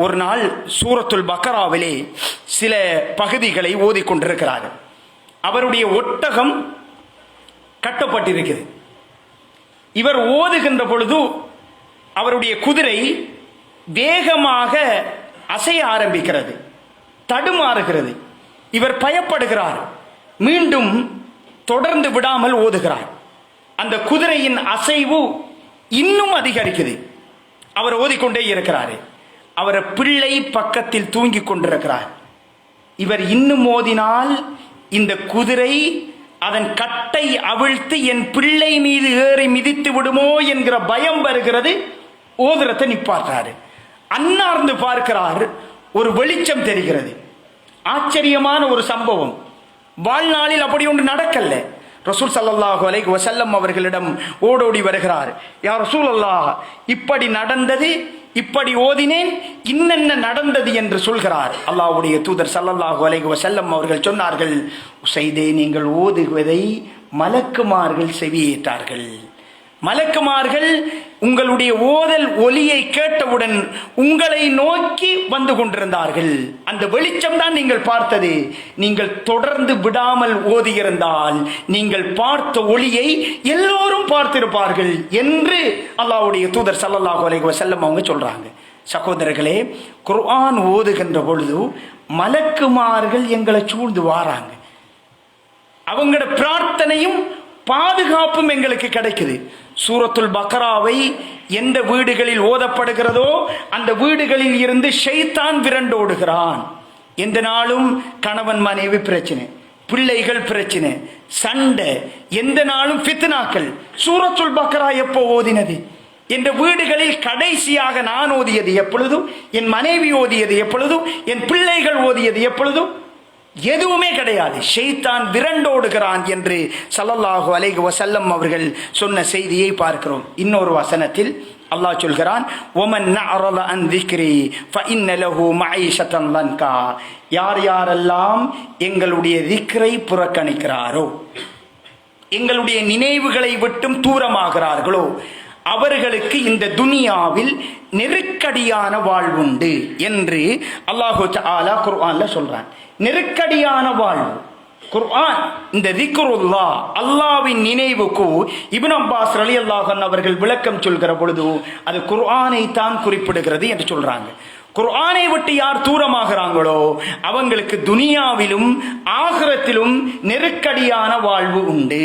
ஒரு நாள் சூரத்துல் பக்கராவிலே சில பகுதிகளை ஓதிக்கொண்டிருக்கிறார். அவருடைய ஒட்டகம் கட்டப்பட்டிருக்கிறது. இவர் ஓதுகின்ற பொழுது அவருடைய குதிரை வேகமாக அசைய ஆரம்பிக்கிறது, தடுமாறுகிறது. இவர் பயப்படுகிறார். மீண்டும் தொடர்ந்து விடாமல் ஓதுகிறார். அந்த குதிரையின் அசைவு இன்னும் அதிகரிக்குது. அவர் ஓதிக்கொண்டே இருக்கிறார். அவர் பிள்ளை பக்கத்தில் தூங்கிக் கொண்டிருக்கிறார். இவர் இன்னும் ஓதினால் இந்த குதிரை அதன் கட்டை அவிழ்த்து என் பிள்ளை மீது ஏறி மிதித்து விடுமோ என்கிற பயம் வருகிறது. ஓதுரத்தை நிப்பாட்டாரு. அன்னார்ந்து பார்க்கிறார். ஒரு வெளிச்சம் தெரிகிறது. ஆச்சரியமான ஒரு சம்பவம். வாழ்நாளில் அப்படி ஒன்று நடக்கல. ரசூல் ஸல்லல்லாஹு அலைஹி வஸல்லம் அவர்களிடம் ஓடோடி வருகிறார். யா ரசூலல்லாஹ், இப்படி நடந்தது, இப்படி ஓதினேன், இன்னென்ன நடந்தது என்று சொல்கிறார். அல்லாஹ்வுடைய தூதர் ஸல்லல்லாஹு அலைஹி வஸல்லம் அவர்கள் சொன்னார்கள், உசைதே, நீங்கள் ஓதுவதை மலக்குமார்கள் செவியேற்றார்கள். மலக்குமார்கள் உங்களுடைய ஓதல் ஒலியை கேட்டவுடன் உங்களை நோக்கி வந்து கொண்டிருந்தார்கள். அந்த வெளிச்சம் தான் நீங்கள் பார்த்தது. நீங்கள் தொடர்ந்து விடாமல் ஓதியிருந்தால் நீங்கள் பார்த்த ஒளியை எல்லோரும் பார்த்திருப்பார்கள் என்று அல்லாஹ்வுடைய தூதர் ஸல்லல்லாஹு அலைஹி வஸல்லம் அவங்க சொல்றாங்க. சகோதரர்களே, குர்ஆன் ஓதுகின்ற பொழுது மலக்குமார்கள் எங்களை சூழ்ந்து வாராங்க. அவங்களோட பிரார்த்தனையும் பாதுகாப்பும் எங்களுக்கு கிடைக்குது. சூரத்துல் பக்கராவை எந்த வீடுகளில் ஓதப்படுகிறதோ அந்த வீடுகளில் இருந்து ஷைத்தான் விரண்டோடுகிறான். எந்த நாளும் கணவன் மனைவி பிரச்சனை, பிள்ளைகள் பிரச்சனை, சண்டை, எந்த நாளும் ஃபித்னாக்கள். சூரத்துல் பக்கரா எப்போ ஓதினது? என்ற வீடுகளில் கடைசியாக நான் ஓதியது எப்பொழுதும், என் மனைவி ஓதியது எப்பொழுதும், என் பிள்ளைகள் ஓதியது எப்பொழுதும்? எதுவுமே கிடையாது. ஷைத்தான் விரண்டோடுகிறான் என்று ஸல்லல்லாஹு அலைஹி வஸல்லம் அவர்கள் சொன்ன செய்தியை பார்க்கிறோம். இன்னொரு வசனத்தில் அல்லாஹ் சொல்கிறான், ஒமன் நஅரத அன் திக்ரி ஃபஇன்ன லஹு மஈஷத்தன் லன்கா. யார் யாரெல்லாம் எங்களுடைய திக்ரை புறக்கணிக்கிறாரோ, எங்களுடைய நினைவுகளை விட்டும் தூரமாகிறார்களோ, அவர்களுக்கு இந்த துனியாவில் நெருக்கடியான வாழ்வுண்டு என்று அல்லாஹு தஆலா குர்ஆன்ல சொல்றான். நெருக்கடியான வாழ்வு. குர்ஆன் இந்த திக்ருல்லாஹ், அல்லாஹ்வின் நினைவுக்கு இப்னு அப்பாஸ் ரலியல்லாஹு அன்ஹு அவர்கள் விளக்கம் சொல்கிற பொழுது அது குர்ஆனை தான் குறிப்பிடுகிறது என்று சொல்றாங்க. குர்ஆனை விட்டு யார் தூரமாகிறாங்களோ அவங்களுக்கு துனியாவிலும் ஆகிரத்திலும் நெருக்கடியான வாழ்வு உண்டு.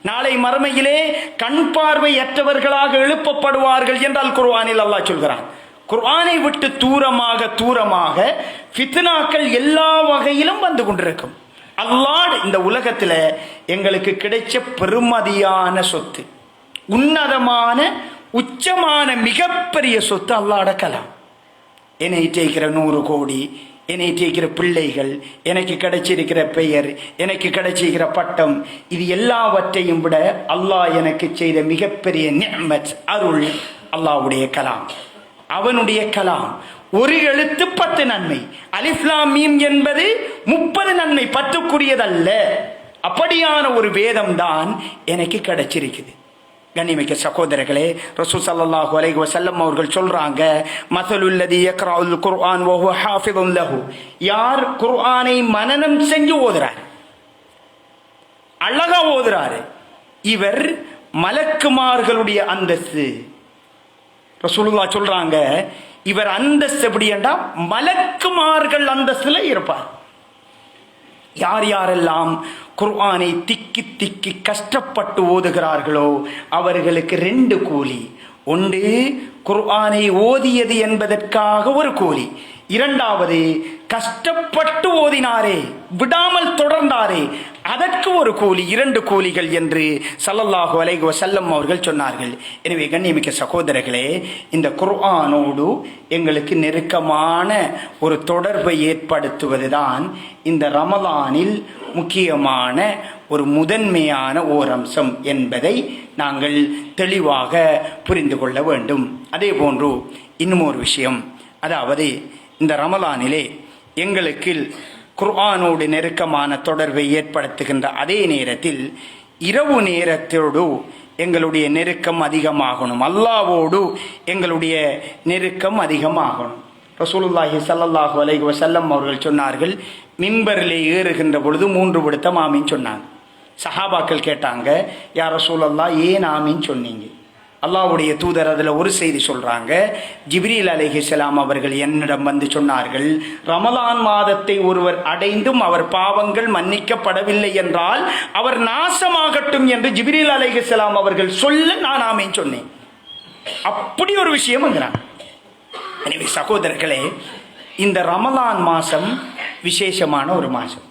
நாளை மறுமையிலே கண் பார்வையற்றவர்களாக எழுப்பப்படுவார்கள் என்றால் குர்ஆனில் அல்லாஹ் சொல்கிறான். குர்ஆனை விட்டு தூரமாக ஃபித்னாக்கள் எல்லா வகையிலும் வந்து கொண்டிருக்கும். அல்லாஹ் இந்த உலகத்துல எங்களுக்கு கிடைச்ச பெருமதியான சொத்து, உன்னதமான உச்சமான மிகப்பெரிய சொத்து அல்லாஹ் அடக்கலாம். என்னை ஜெயிக்கிற 100 கோடி, என்னை ஜெயிக்கிற பிள்ளைகள், எனக்கு கிடைச்சிருக்கிற பெயர், எனக்கு கிடைச்சிருக்கிற பட்டம், இது எல்லாவற்றையும் விட அல்லாஹ் எனக்கு செய்த மிகப்பெரிய நிஅமத், அருள் அல்லாஹ்வுடைய கலாம், அவனுடைய கலாம். ஒரு எழுத்து 10 நன்மை. அலிஃப் லாம் மீம் என்பது 30 நன்மை, 10க்குரியதல்ல. அப்படியான ஒரு வேதம் தான் எனக்கு கிடைச்சிருக்குது. கண்ணியமிக்க சகோதரர்களே, ரசூல் ஸல்லல்லாஹு அலைஹி வஸல்லம் அவர்கள் சொல்றாங்க, மஸலுல் லதி யக்ரஉல் குர்ஆன் வ ஹுவ ஹாஃபிதுன் லஹு. யார் குர்ஆனை மனனம் செஞ்சு ஓதுறார், அழகா ஓதுறாரு, இவர் மலக்குமார்களுடைய அந்தஸ்து. ரசூலுல்லாஹ் சொல்றாங்க, இவர் அந்தஸ்து எப்படி என்றா மலக்குமார்கள் அந்தஸ்துல இருப்பார். யார் யாரெல்லாம் குர்ஆனை திக்கி திக்கி கஷ்டப்பட்டு ஓதுகிறார்களோ அவர்களுக்கு 2 கூலி. ஒன்று, குர்ஆனை ஓதியது என்பதற்காக ஒரு கூலி. இரண்டாவது, கஷ்டப்பட்டு ஓதினாரே, விடாமல் தொடர்ந்தாரே, அதற்கு ஒரு கூலி. 2 கூலிகள் என்று ஸல்லல்லாஹு அலைஹி வஸல்லம் அவர்கள் சொன்னார்கள். எனவே கண்ணியமிக்க சகோதரர்களே, இந்த குர்ஆனோடு எங்களுக்கு நெருக்கமான ஒரு தொடர்பை ஏற்படுத்துவதுதான் இந்த ரமலானில் முக்கியமான ஒரு முதன்மையான ஓர் அம்சம் என்பதை நாங்கள் தெளிவாக புரிந்து கொள்ள வேண்டும். அதே போன்று இன்னும் ஒரு விஷயம், அதாவது இந்த ரமலானிலே எங்களுக்கு குர்ஆனோடு நெருக்கமான தொடர்பை ஏற்படுத்துகின்ற அதே நேரத்தில் இரவு நேரத்தோடு எங்களுடைய நெருக்கம் அதிகமாகணும், அல்லாஹ்வோடு எங்களுடைய நெருக்கம் அதிகமாகணும். ரசூலுல்லாஹி ஸல்லல்லாஹு அலைஹி வஸல்லம் அவர்கள் சொன்னார்கள், மிம்பரிலே ஏறுகின்ற பொழுது 3 விடுத்தம் ஆமீன் சொன்னாங்க. சஹாபாக்கள் கேட்டாங்க, யா ரசூலல்லாஹ் ஏன் ஆமீன் சொன்னீங்க? அல்லாஹ்வுடைய தூதர் அதில் ஒரு செய்தி சொல்றாங்க. ஜிப்ரீல் அலைஹிஸ்ஸலாம் அவர்கள் என்னிடம் வந்து சொன்னார்கள், ரமலான் மாதத்தை ஒருவர் அடைந்தும் அவர் பாவங்கள் மன்னிக்கப்படவில்லை என்றால் அவர் நாசமாகட்டும் என்று ஜிப்ரீல் அலைஹிஸ்ஸலாம் அவர்கள் சொல்ல நான் ஆமீன் சொன்னேன். அப்படி ஒரு விஷயம்ங்கிறாங்க. எனவே சகோதரர்களே, இந்த ரமலான் மாசம் விசேஷமான ஒரு மாசம்.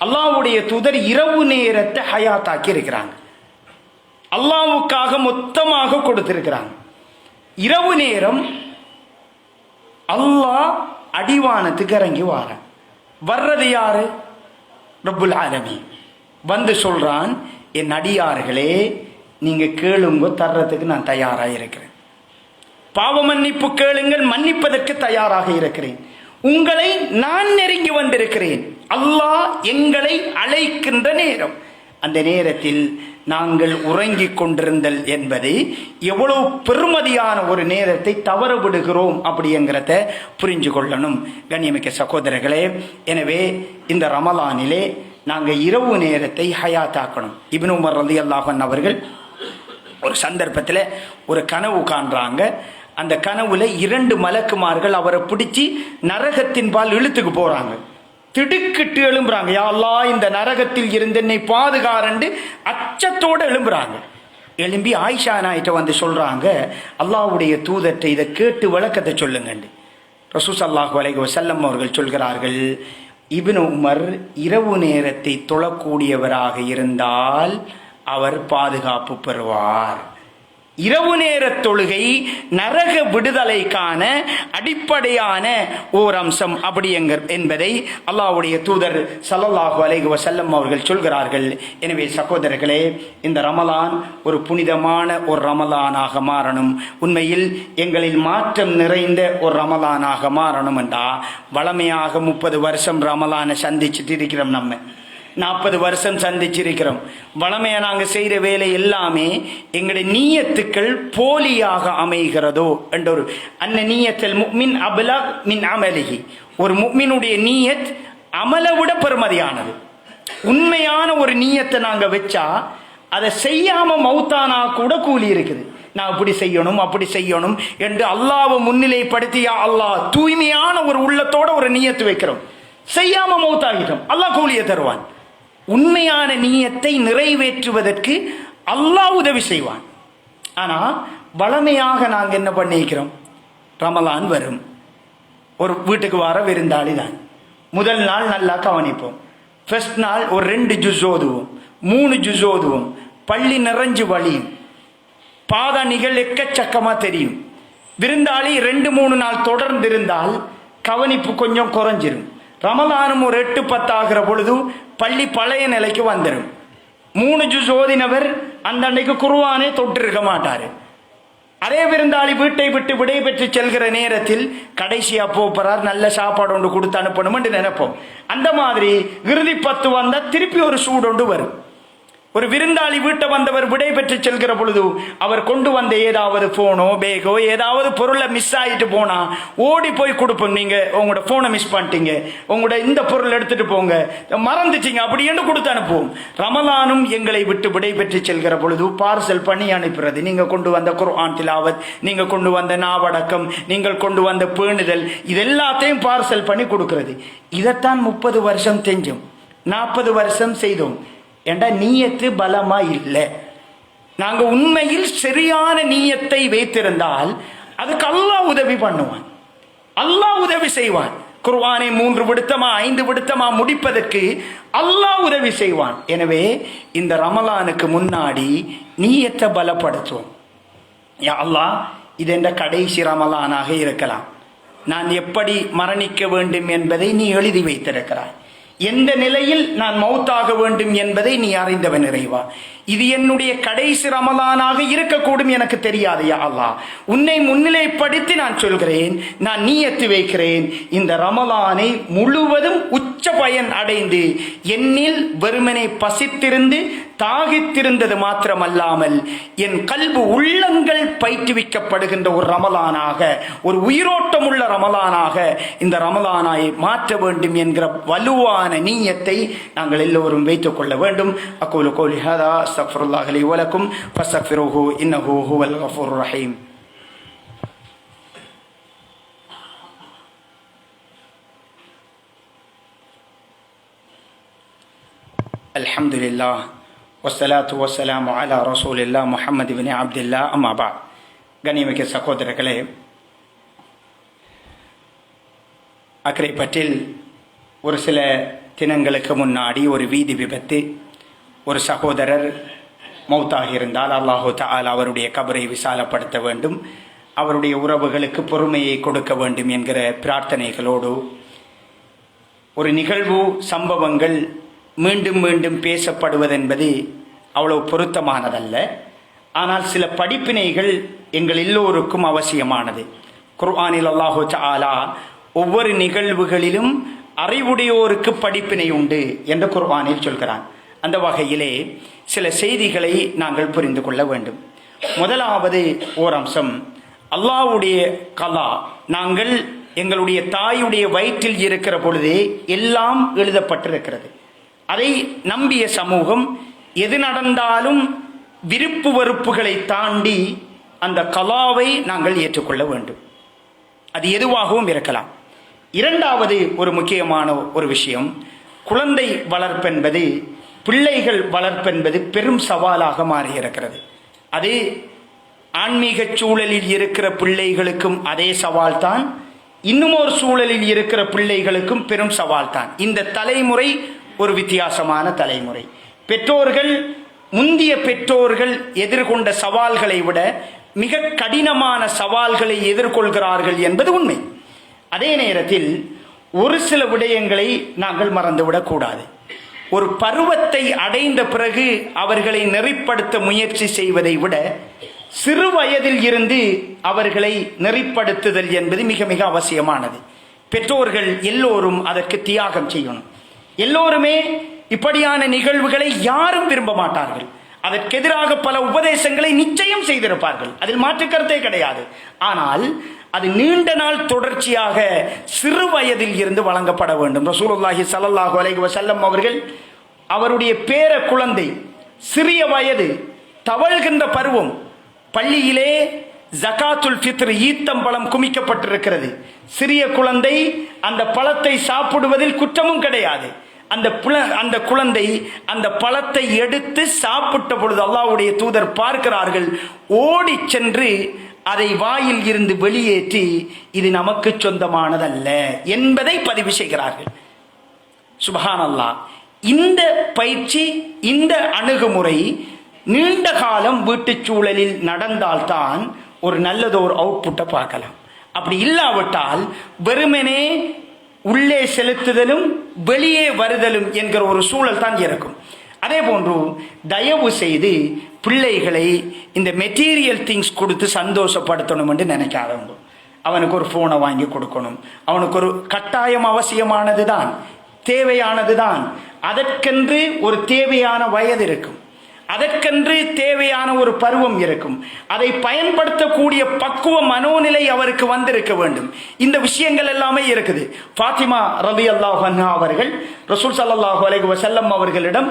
அல்லாஹ்வுடைய தூதர் இரவு நேரத்தை ஹயாத்தாக்கி இருக்கிறாங்க. அல்லாஹ்வுக்காக மொத்தமாக கொடுத்திருக்கிறாங்க. இரவு நேரம் அல்லாஹ் அடிவானத்துக்கு இறங்கி வர்றது யாரு? ரப்புல் ஆலமீன் வந்து சொல்றான், என் அடியார்களே நீங்க கேளுங்க, தர்றதுக்கு நான் தயாராக இருக்கிறேன். பாவ மன்னிப்பு கேளுங்கள், மன்னிப்பதற்கு தயாராக இருக்கிறேன். உங்களை நான் நெருங்கி வந்திருக்கிறேன். அல்லாஹ் எங்களை அழைக்கின்ற நேரம், அந்த நேரத்தில் நாங்கள் உறங்கிக் கொண்டிருந்தல் என்பது எவ்வளவு பெருமதியான ஒரு நேரத்தை தவற விடுகிறோம் அப்படிங்கிறத புரிஞ்சு கொள்ளணும் கண்ணியமிக்க சகோதரர்களே. எனவே இந்த ரமலானிலே நாங்கள் இரவு நேரத்தை ஹயாத்தாக்கணும். இப்னு உமர் ரலியல்லாஹு அன்ஹு அவர்கள் ஒரு சந்தர்ப்பத்தில் ஒரு கனவு காண்றாங்க. அந்த கனவுல 2 மலக்குமார்கள் அவரை பிடிச்சி நரகத்தின் பால் இழுத்துக்கு போறாங்க. திடுக்கிட்டு எழும்புறாங்க, யா அல்லாஹ் இந்த நரகத்தில் இருந்து என்னை பாதுகாரண்டு அச்சத்தோடு எழும்புறாங்க. எழும்பி ஆயிஷா நாயிட்ட வந்து சொல்றாங்க, அல்லாஹ்வுடைய தூதர்கிட்ட இதை கேட்டு விளக்கத்தை சொல்லுங்க. ரசூல் ஸல்லல்லாஹு அலைஹி வஸல்லம் அவர்கள் சொல்கிறார்கள், இப்னு உமர் இரவு நேரத்தை தொழக்கூடியவராக இருந்தால் அவர் பாதுகாப்பு பெறுவார். இரவு நேர தொழுகை நரக விடுதலைக்கான அடிப்படையான ஓர் அம்சம் அப்படி என்பதை அல்லாஹ்வுடைய தூதர் ஸல்லல்லாஹு அலைஹி வஸல்லம் அவர்கள் சொல்கிறார்கள். எனவே சகோதரர்களே, இந்த ரமலான் ஒரு புனிதமான ஒரு ரமலானாக மாறணும். உண்மையில் எங்களில் மாற்றம் நிறைந்த ஒரு ரமலானாக மாறணும் என்றா, வளமையாக 30 வருஷம் ரமலானை சந்திச்சுட்டு இருக்கிறோம். நம்ம 40 வருஷம் சந்திச்சிருக்கிறோம். வளமையா நாங்கள் செய்கிற வேலை எல்லாமே எங்களுடைய நீயத்துக்கள் போலியாக அமைகிறதோ என்ற ஒரு நீயத்தல் முஃமின் அப்லக் மின் அமலிஹி. ஒரு முஃமினுடைய நீயத் அமலை விட பெருமதியானது. உண்மையான ஒரு நீயத்தை நாங்கள் வச்சா அதை செய்யாம மௌத்தானா கூட கூலி இருக்குது. நான் அப்படி செய்யணும் அப்படி செய்யணும் என்று அல்லாஹ்வை முன்னிலைப்படுத்தியா அல்லாஹ் தூய்மையான ஒரு உள்ளத்தோட ஒரு நீயத்து வைக்கிறோம், செய்யாம மௌத்தாகிட்டோம், அல்லாஹ் கூலியை தருவான். உண்மையான நீயத்தை நிறைவேற்றுவதற்கு அல்லாஹ் உதவி செய்வான். ஆனா வளமையாக நாங்கள் என்ன பண்ணிக்கிறோம், ரமலான் வரும், ஒரு வீட்டுக்கு வர விருந்தாளி தான், முதல் நாள் நல்லா கவனிப்போம், ஃபர்ஸ்ட் நாள் ஒரு 2 ஜுஸ் ஓதுவோம், 3 ஜுஸ் ஓதுவோம், பள்ளி நிறைஞ்சு வழியும், பாதணிகள் எக்கச்சக்கமா தெரியும். விருந்தாளி 2-3 நாள் தொடர்ந்து இருந்தால் கவனிப்பு கொஞ்சம் குறைஞ்சிரும். ரமலானும் ஒரு 8-10 ஆகிற பொழுது பள்ளி பழைய நிலைக்கு வந்துடும். 3 ஜுஸ் ஓதினவர் அந்த அன்னைக்கு குர்ஆனை தொட்டிருக்க மாட்டாரு. அதே விருந்தாளி வீட்டை விட்டு விடை பெற்று செல்கிற நேரத்தில் கடைசியா போறார், நல்ல சாப்பாடு ஒன்று கொடுத்து அனுப்பணும் என்று நினைப்போம். அந்த மாதிரி இறுதி 10 வந்தா திருப்பி ஒரு சூடு ஒன்று வரும். ஒரு விருந்தாளி வீட்டை வந்தவர் விடை பெற்று செல்கிற பொழுது அவர் கொண்டு வந்த ஏதாவது போனோ பேகோ ஏதாவது பொருளை மிஸ் ஆகிட்டு போனா ஓடி போய் கொடுப்போம். நீங்க உங்களோட போனை மிஸ் பண்ணிட்டீங்க, உங்களோட இந்த பொருள் எடுத்துட்டு போங்க, மறந்துட்டீங்க அப்படி என்று கொடுத்து அனுப்புவோம். ரமலானும் எங்களை விட்டு விடை பெற்று செல்கிற பொழுது பார்சல் பண்ணி அனுப்புறது. நீங்க கொண்டு வந்த குர்ஆன் திலாவத், நீங்க கொண்டு வந்த நாவடக்கம், நீங்கள் கொண்டு வந்த பேணுதல், இதெல்லாத்தையும் பார்சல் பண்ணி கொடுக்கிறது. இதைத்தான் 30 வருஷம் செஞ்சோம், 40 வருஷம் செய்தோம். என்ற நீயத்து பலமா இல்லை. நாங்க உண்மையில் சரியான நீயத்தை வைத்திருந்தால் அதுக்கு அல்லாஹ் உதவி பண்ணுவான், அல்லாஹ் உதவி செய்வான். குர்ஆனை 3 விடுத்தமா 5 விடுத்தமா முடிப்பதற்கு அல்லாஹ் உதவி செய்வான். எனவே இந்த ரமலானுக்கு முன்னாடி நீயத்தை பலப்படுத்துவோம். யா அல்லாஹ், இது என்ற கடைசி ரமலானாக இருக்கலாம், நான் எப்படி மரணிக்க வேண்டும் என்பதை நீ எழுதி வைத்திருக்கிறாய், எந்த நிலையில் நான் மௌத்தாக வேண்டும் என்பதை நீ அறிந்தவன் இறைவா. இது என்னுடைய கடைசி ரமலானாக இருக்கக்கூடும், எனக்கு தெரியாது யா அல்லாஹ். உன்னை முன்னிலைப்படுத்தி நான் சொல்கிறேன், நான் நீயத்து வைக்கிறேன், இந்த ரமலானை முழுவதும் உச்ச உச்ச பயன் அடைந்து என்னில் வெறுமனை பசித்திருந்து தாகித்திருந்தது மாத்திரமல்லாமல் என் கல்பு உள்ளங்கள் பயிற்றுவிக்கப்படுகின்ற ஒரு ரமலானாக, ஒரு உயிரோட்டம் உள்ள ரமலானாக இந்த ரமலானை மாற்ற வேண்டும் என்கிற வலுவான நீயத்தை நாங்கள் எல்லோரும் வைத்துக் கொள்ள வேண்டும். அகூலு கௌலி ஹாதா அஸ்தக்ஃபிருல்லாஹ் லி வ லக்கும் ஃபஸ்தக்ஃபிருஹு இன்னஹு ஹுவல் கஃபூருர் ரஹீம். அல்ஹம்துலில்லாஹ் வஸ்ஸலாத்து வஸ்ஸலாமு அலா ரசூலில்லாஹ் முஹம்மது இப்னு அப்துல்லாஹ். அம்மா பஅத். கண்ணியமிக்க சகோதரர்களே, அக்கரைப்பற்றில் ஒரு சில தினங்களுக்கு முன்னாடி ஒரு வீதி விபத்து, ஒரு சகோதரர் மௌத்தாகி இருந்தால் அல்லாஹு தஆலா அவருடைய கபரை விசாலப்படுத்த வேண்டும், அவருடைய உறவுகளுக்கு பொறுமையை கொடுக்க வேண்டும் என்கிற பிரார்த்தனைகளோடு ஒரு நிகழ்வு சம்பவங்கள் மீண்டும் மீண்டும் பேசப்படுவதென்பது அவ்வளவு பொருத்தமானதல்ல. ஆனால் சில படிப்பினைகள் எங்கள் எல்லோருக்கும் அவசியமானது. குர்ஆனில் அல்லாஹு தஆலா ஒவ்வொரு நிகழ்வுகளிலும் அறிவுடையோருக்கு படிப்பினை உண்டு என்று குர்ஆனில் சொல்கிறான். அந்த வகையிலே சில செய்திகளை நாங்கள் புரிந்து கொள்ள வேண்டும். முதலாவது ஓர் அம்சம், அல்லாஹ்வுடைய கலா, நாங்கள் எங்களுடைய தாயுடைய வயிற்றில் இருக்கிற பொழுதே எல்லாம் எழுதப்பட்டிருக்கிறது. அதை நம்பிய சமூகம் எது நடந்தாலும் விருப்பு வெறுப்புகளை தாண்டி அந்த கலாவை நாங்கள் ஏற்றுக்கொள்ள வேண்டும். அது எதுவாகவும் இருக்கலாம். இரண்டாவது ஒரு முக்கியமான ஒரு விஷயம், குழந்தை வளர்ப்பென்பது, பிள்ளைகள் வளர்ப்பென்பது பெரும் சவாலாக மாறியிருக்கிறது. அது ஆன்மீக சூழலில் இருக்கிற பிள்ளைகளுக்கும் அதே சவால் தான், இன்னும் ஒரு சூழலில் இருக்கிற பிள்ளைகளுக்கும் பெரும் சவால் தான். இந்த தலைமுறை ஒரு வித்தியாசமான தலைமுறை. பெற்றோர்கள், முந்திய பெற்றோர்கள் எதிர்கொண்ட சவால்களை விட மிக கடினமான சவால்களை எதிர்கொள்கிறார்கள் என்பது உண்மை. அதே நேரத்தில் ஒரு சில விடயங்களை நாங்கள் மறந்துவிடக் கூடாது. ஒரு பருவத்தை அடைந்த பிறகு அவர்களை நெறிப்படுத்த முயற்சி செய்வதை விட சிறு வயதில் இருந்து அவர்களை நெறிப்படுத்துதல் என்பது மிக மிக அவசியமானது. பெற்றோர்கள் எல்லோரும் அதற்கு தியாகம் செய்யணும். எல்லோருமே இப்படியான நிகழ்வுகளை யாரும் விரும்ப மாட்டார்கள். அதற்கு எதிராக பல உபதேசங்களை நிச்சயம் செய்திருப்பார்கள், அதில் மாற்று கருத்தே கிடையாது. ஆனால் அது நீண்ட நாள் தொடர்ச்சியாக சிறு வயதில் இருந்து வழங்கப்பட வேண்டும். ரசூலுல்லாஹி ஸல்லல்லாஹு அலைஹி வஸல்லம் அவர்கள் அவருடைய பேர குழந்தை சிறிய வயது தவழ்கின்ற பருவம், பள்ளியிலே ஜகாத்துல் ஃபித்ர் ஈத்தம்பழம் குமிக்கப்பட்டிருக்கிறது. சிறிய குழந்தை அந்த பழத்தை சாப்பிடுவதில் குற்றமும் கிடையாது. அந்த குழந்தை அந்த பழத்தை எடுத்து சாப்பிட்ட பொழுது அல்லாஹ்வுடைய தூதர் பார்க்கிறார்கள், ஓடி சென்று அதை வாயில் இருந்து வெளியேற்றி இது நமக்கு சொந்தமானதல்ல என்பதை பதிவு செய்கிறார்கள். சுப்ஹானல்லாஹ். இந்த பயிற்சி, இந்த அணுகுமுறை நீண்ட காலம் வீட்டுச் சூழலில் நடந்தால்தான் ஒரு நல்லதொரு அவுட்புட்டை பார்க்கலாம். அப்படி இல்லாவிட்டால் வெறுமனே உள்ளே செலுத்துதலும் வெளியே வருதலும் என்கிற ஒரு சூழல் தான் இருக்கும். அதே போன்று தயவு செய்து பிள்ளைகளை இந்த மெட்டீரியல் திங்ஸ் கொடுத்து சந்தோஷப்படுத்தணும் என்று நினைக்காதவங்க. அவனுக்கு ஒரு போனை வாங்கி கொடுக்கணும், அவனுக்கு ஒரு கட்டாயம் அவசியமானது தான், தேவையானது தான். அதற்கென்று ஒரு தேவையான வயது இருக்கும், அதற்கென்று தேவையான ஒரு பருவம் இருக்கும். அதை பயன்படுத்தக்கூடிய பக்குவ மனோநிலை அவருக்கு வந்திருக்க வேண்டும். இந்த விஷயங்கள் எல்லாமே இருக்குது. ஃபாத்திமா ரலியல்லாஹு அன்ஹா அவர்கள் ரசூல் ஸல்லல்லாஹு அலைஹி வஸல்லம் அவர்களிடம்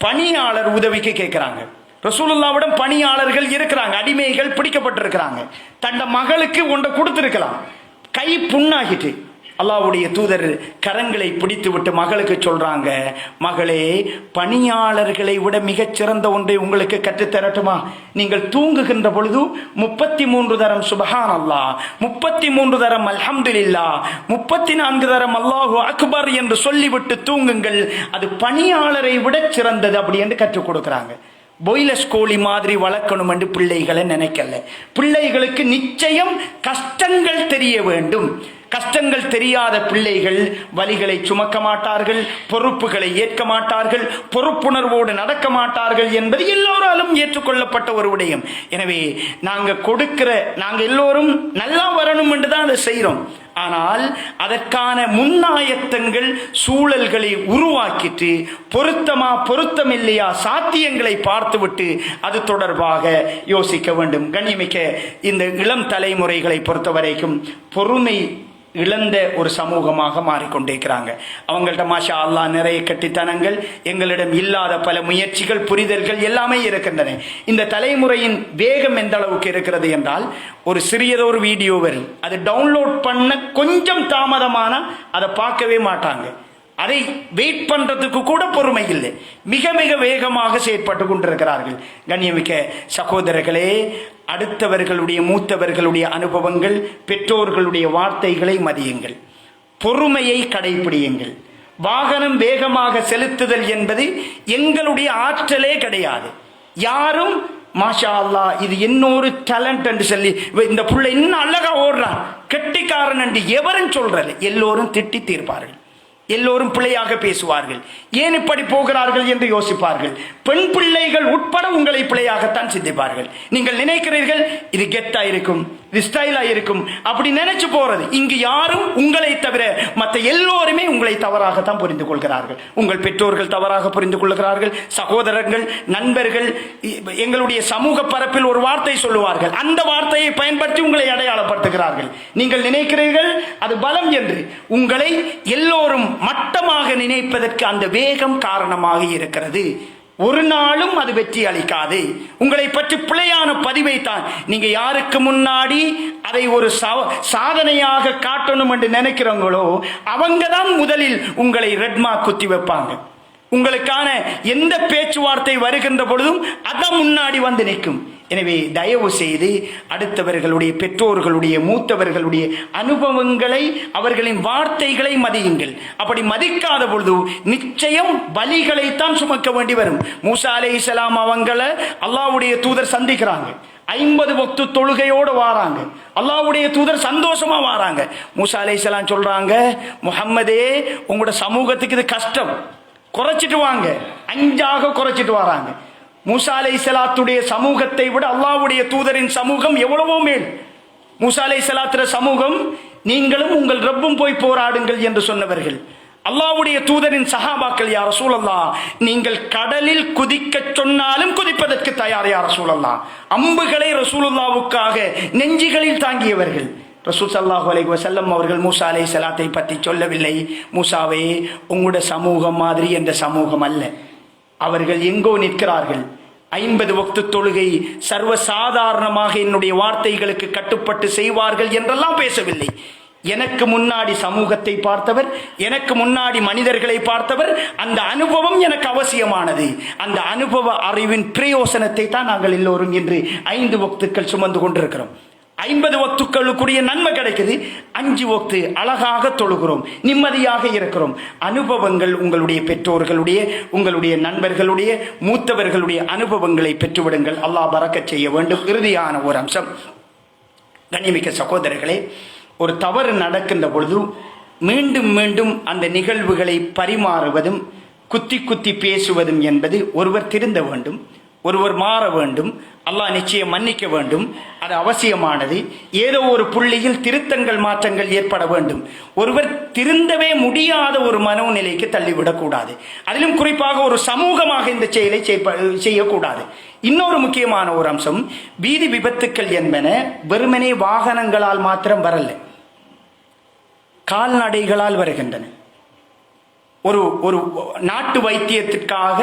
பணியாளர் உதவிக்கு கேட்கிறாங்க. ரசூலுல்லாஹ்விடம் பணியாளர்கள் இருக்கிறாங்க, அடிமைகள் பிடிக்கப்பட்டிருக்கிறாங்க. தன் மகளுக்கு ஒன்றை கொடுத்திருக்கலாம், கை புண்ணாகிட்டு அல்லாஹ்வுடைய தூதர் கரங்களை பிடித்து விட்டு மகளுக்கு சொல்றாங்க, மகளே, பணியாளர்களை விட மிகச்சிறந்த ஒன்றை உங்களுக்கு கற்றுத்தரட்டுமா? நீங்கள் தூங்குகின்ற பொழுது 33 தரம் சுப்ஹானல்லாஹ், 33 தரம் அல்ஹம்துலில்லாஹ், 34 தரம் அல்லாஹு அக்பர் என்று சொல்லிவிட்டு தூங்குங்கள். அது பணியாளரை விட சிறந்தது அப்படி என்று கற்றுக் கொடுக்கிறாங்க. பாய்லர்ஸ் கோழி மாதிரி வளர்க்கணும் என்று பிள்ளைகளை நினைக்கல. பிள்ளைகளுக்கு நிச்சயம் கஷ்டங்கள் தெரிய வேண்டும். கஷ்டங்கள் தெரியாத பிள்ளைகள் வலிகளை சுமக்க மாட்டார்கள், பொறுப்புகளை ஏற்க மாட்டார்கள், பொறுப்புணர்வோடு நடக்க மாட்டார்கள் என்பது எல்லோராலும் ஏற்றுக்கொள்ளப்பட்ட ஒரு விடயம். எனவே நாங்கள் எல்லோரும் நல்லா வரணும் என்று தான் அதை செய்கிறோம். ஆனால் அதற்கான முன்னாயத்தங்கள் சூழல்களை உருவாக்கிட்டு பொருத்தமா பொருத்தமில்லையா சாத்தியங்களை பார்த்துவிட்டு அது தொடர்பாக யோசிக்க வேண்டும். கண்ணியமிக்க இந்த இளம் தலைமுறைகளை பொறுத்த வரைக்கும் பொறுமை இழந்த ஒரு சமூகமாக மாறிக்கொண்டிருக்கிறாங்க. அவங்கள்ட்ட மாஷா அல்லாஹ் நிறைய கட்டித்தனங்கள், எங்களிடம் இல்லாத பல முயற்சிகள், புரிதல்கள் எல்லாமே இருக்கின்றன. இந்த தலைமுறையின் வேகம் எந்த அளவுக்கு இருக்கிறது என்றால், ஒரு சிறியதொரு வீடியோ வரும், அது டவுன்லோட் பண்ண கொஞ்சம் தாமதமான அதை பார்க்கவே மாட்டாங்க. அதை வெயிட் பண்றதுக்கு கூட பொறுமை இல்லை. மிக மிக வேகமாக செயற்பட்டு கொண்டிருக்கிறார்கள். கண்ணியமிக்க சகோதரர்களே, அடுத்தவர்களுடைய மூத்தவர்களுடைய அனுபவங்கள், பெற்றோர்களுடைய வார்த்தைகளை மதியுங்கள், பொறுமையை கடைபிடியுங்கள். வாகனம் வேகமாக செலுத்துதல் என்பது எங்களுடைய ஆற்றலே கிடையாது. யாரும் மாஷா அல்லாஹ் இது இன்னொரு டேலண்ட் என்று சொல்லி இந்த புள்ள இன்னும் அழகா ஓடுறான் கெட்டிக்காரன் என்று எவரும் சொல்றது, எல்லோரும் திட்டி தீர்ப்பார்கள், எல்லோரும் பிள்ளையாக பேசுவார்கள். ஏன் இப்படி போகிறார்கள் என்று யோசிப்பார்கள். பெண் பிள்ளைகள் உட்பட உங்களை பிள்ளையாகத்தான் சிந்திப்பார்கள். நீங்கள் நினைக்கிறீர்கள் இது கெத்தா இருக்கும், இது ஸ்டைலா இருக்கும், அப்படி நினைச்சு போறது. இங்கு யாரும் உங்களை தவிர மற்ற எல்லோருமே உங்களை தவறாகத்தான் புரிந்து கொள்கிறார்கள். உங்கள் பெற்றோர்கள் தவறாக புரிந்து கொள்கிறார்கள், சகோதரர்கள், நண்பர்கள். எங்களுடைய சமூக பரப்பில் ஒரு வார்த்தை சொல்லுவார்கள், அந்த வார்த்தையை பயன்படுத்தி உங்களை அடையாளப்படுத்துகிறார்கள். நீங்கள் நினைக்கிறீர்கள் அது பலம் என்று. உங்களை எல்லோரும் மட்டமாக நினைப்பதற்கு அந்த வேகம் காரணமாக இருக்கிறது. ஒரு நாளும் அது வெற்றி அளிக்காது. உங்களை பற்றி பிழையான பதிவை தான் நீங்க யாருக்கு முன்னாடி அதை ஒரு சாதனையாக காட்டணும் என்று நினைக்கிறவங்களோ அவங்க தான் முதலில் உங்களை ரெட்மா குத்தி வைப்பாங்க. உங்களுக்கான எந்த பேச்சுவார்த்தை வருகின்ற பொழுதும் அதான் முன்னாடி வந்து நிற்கும். எனவே தயவு செய்து அடுத்தவர்களுடைய, பெற்றோர்களுடைய, மூத்தவர்களுடைய அனுபவங்களை, அவர்களின் வார்த்தைகளை மதியுங்கள். அப்படி மதிக்காத பொழுது நிச்சயம் பலிகளைத்தான் சுமக்க வேண்டி வரும். மூசா அலைஹிஸ்ஸலாம் அவங்களை அல்லாஹ்வுடைய தூதர் சந்திக்கிறாங்க. 50 வக்து தொழுகையோடு வாராங்க. அல்லாஹ்வுடைய தூதர் சந்தோஷமா வாராங்க. மூசா அலைஹிஸ்ஸலாம் சொல்றாங்க, முஹம்மதே உங்களோட சமூகத்துக்கு இது கஷ்டம், குறைச்சிட்டு வாங்க. 5 குறைச்சிட்டு வராங்க. மூசா அலைஹிஸ்ஸலாத்துடைய சமூகத்தை விட அல்லாஹ்வுடைய தூதரின் சமூகம் எவ்வளவோ மேல். மூசா அலைஹிஸ்ஸலாத்துடைய சமூகம் நீங்களும் உங்கள் ரப்பும் போய் போராடுங்கள் என்று சொன்னவர்கள். அல்லாஹ்வுடைய தூதரின் சஹாபாக்கள், யா ரசூலல்லாஹ் நீங்கள் கடலில் குதிக்க சொன்னாலும் குதிப்பதற்கு தயார் யா ரசூலல்லாஹ். அம்புகளை ரசூலுல்லாஹ்வுக்காக நெஞ்சுகளில் தாங்கியவர்கள். ரசூல் ஸல்லல்லாஹு அலைஹி வஸல்லம் அவர்கள் மூசா அலைஹிஸ்ஸலாத்தை பற்றி சொல்லவில்லை, மூசாவே உங்களுடைய சமூகம் மாதிரி என்ற சமூகம் அல்ல, அவர்கள் எங்கோ நிற்கிறார்கள். 50 வக்து தொழுகை சர்வசாதாரணமாக என்னுடைய வார்த்தைகளுக்கு கட்டுப்பட்டு செய்வார்கள் என்றெல்லாம் பேசவில்லை. எனக்கு முன்னாடி சமூகத்தை பார்த்தவர், எனக்கு முன்னாடி மனிதர்களை பார்த்தவர், அந்த அனுபவம் எனக்கு அவசியமானது. அந்த அனுபவ அறிவின் பிரயோசனத்தை தான் நாங்கள் எல்லோரும் இன்று 5 வக்துக்கள் சுமந்து கொண்டிருக்கிறோம். 50 வக்துக்களுக்குரிய நன்மை கிடைக்குது. 5 வக்து அழகாக தொழுகிறோம், நிம்மதியாக இருக்கிறோம். அனுபவங்கள் உங்களுடைய பெற்றோர்களுடைய, உங்களுடைய நண்பர்களுடைய, மூத்தவர்களுடைய அனுபவங்களை பெற்றுவிடுங்கள். அல்லாஹ் பரக்கத் செய்ய வேண்டும். இறுதியான ஒரு அம்சம், கண்ணியமிக்க சகோதரர்களே, ஒரு தவறு நடக்கின்ற பொழுது மீண்டும் மீண்டும் அந்த நிகழ்வுகளை பரிமாறுவதும் குத்தி குத்தி பேசுவதும் என்பது, ஒருவர் திருந்த வேண்டும், ஒருவர் மாற வேண்டும், அல்லாஹ் நிச்சயம் மன்னிக்க வேண்டும், அது அவசியமானது. ஏதோ ஒரு புள்ளியில் திருத்தங்கள், மாற்றங்கள் ஏற்பட வேண்டும். ஒருவர் திருந்தவே முடியாத ஒரு மனோநிலைக்கு தள்ளிவிடக்கூடாது. அதிலும் குறிப்பாக ஒரு சமூகமாக இந்த செயலை செய்யக்கூடாது. இன்னொரு முக்கியமான ஒரு அம்சம், வீதி விபத்துக்கள் என்பன வெறுமனே வாகனங்களால் மாத்திரம் வரல, கால்நடைகளால் வருகின்றன. ஒரு நாட்டு வைத்தியத்திற்காக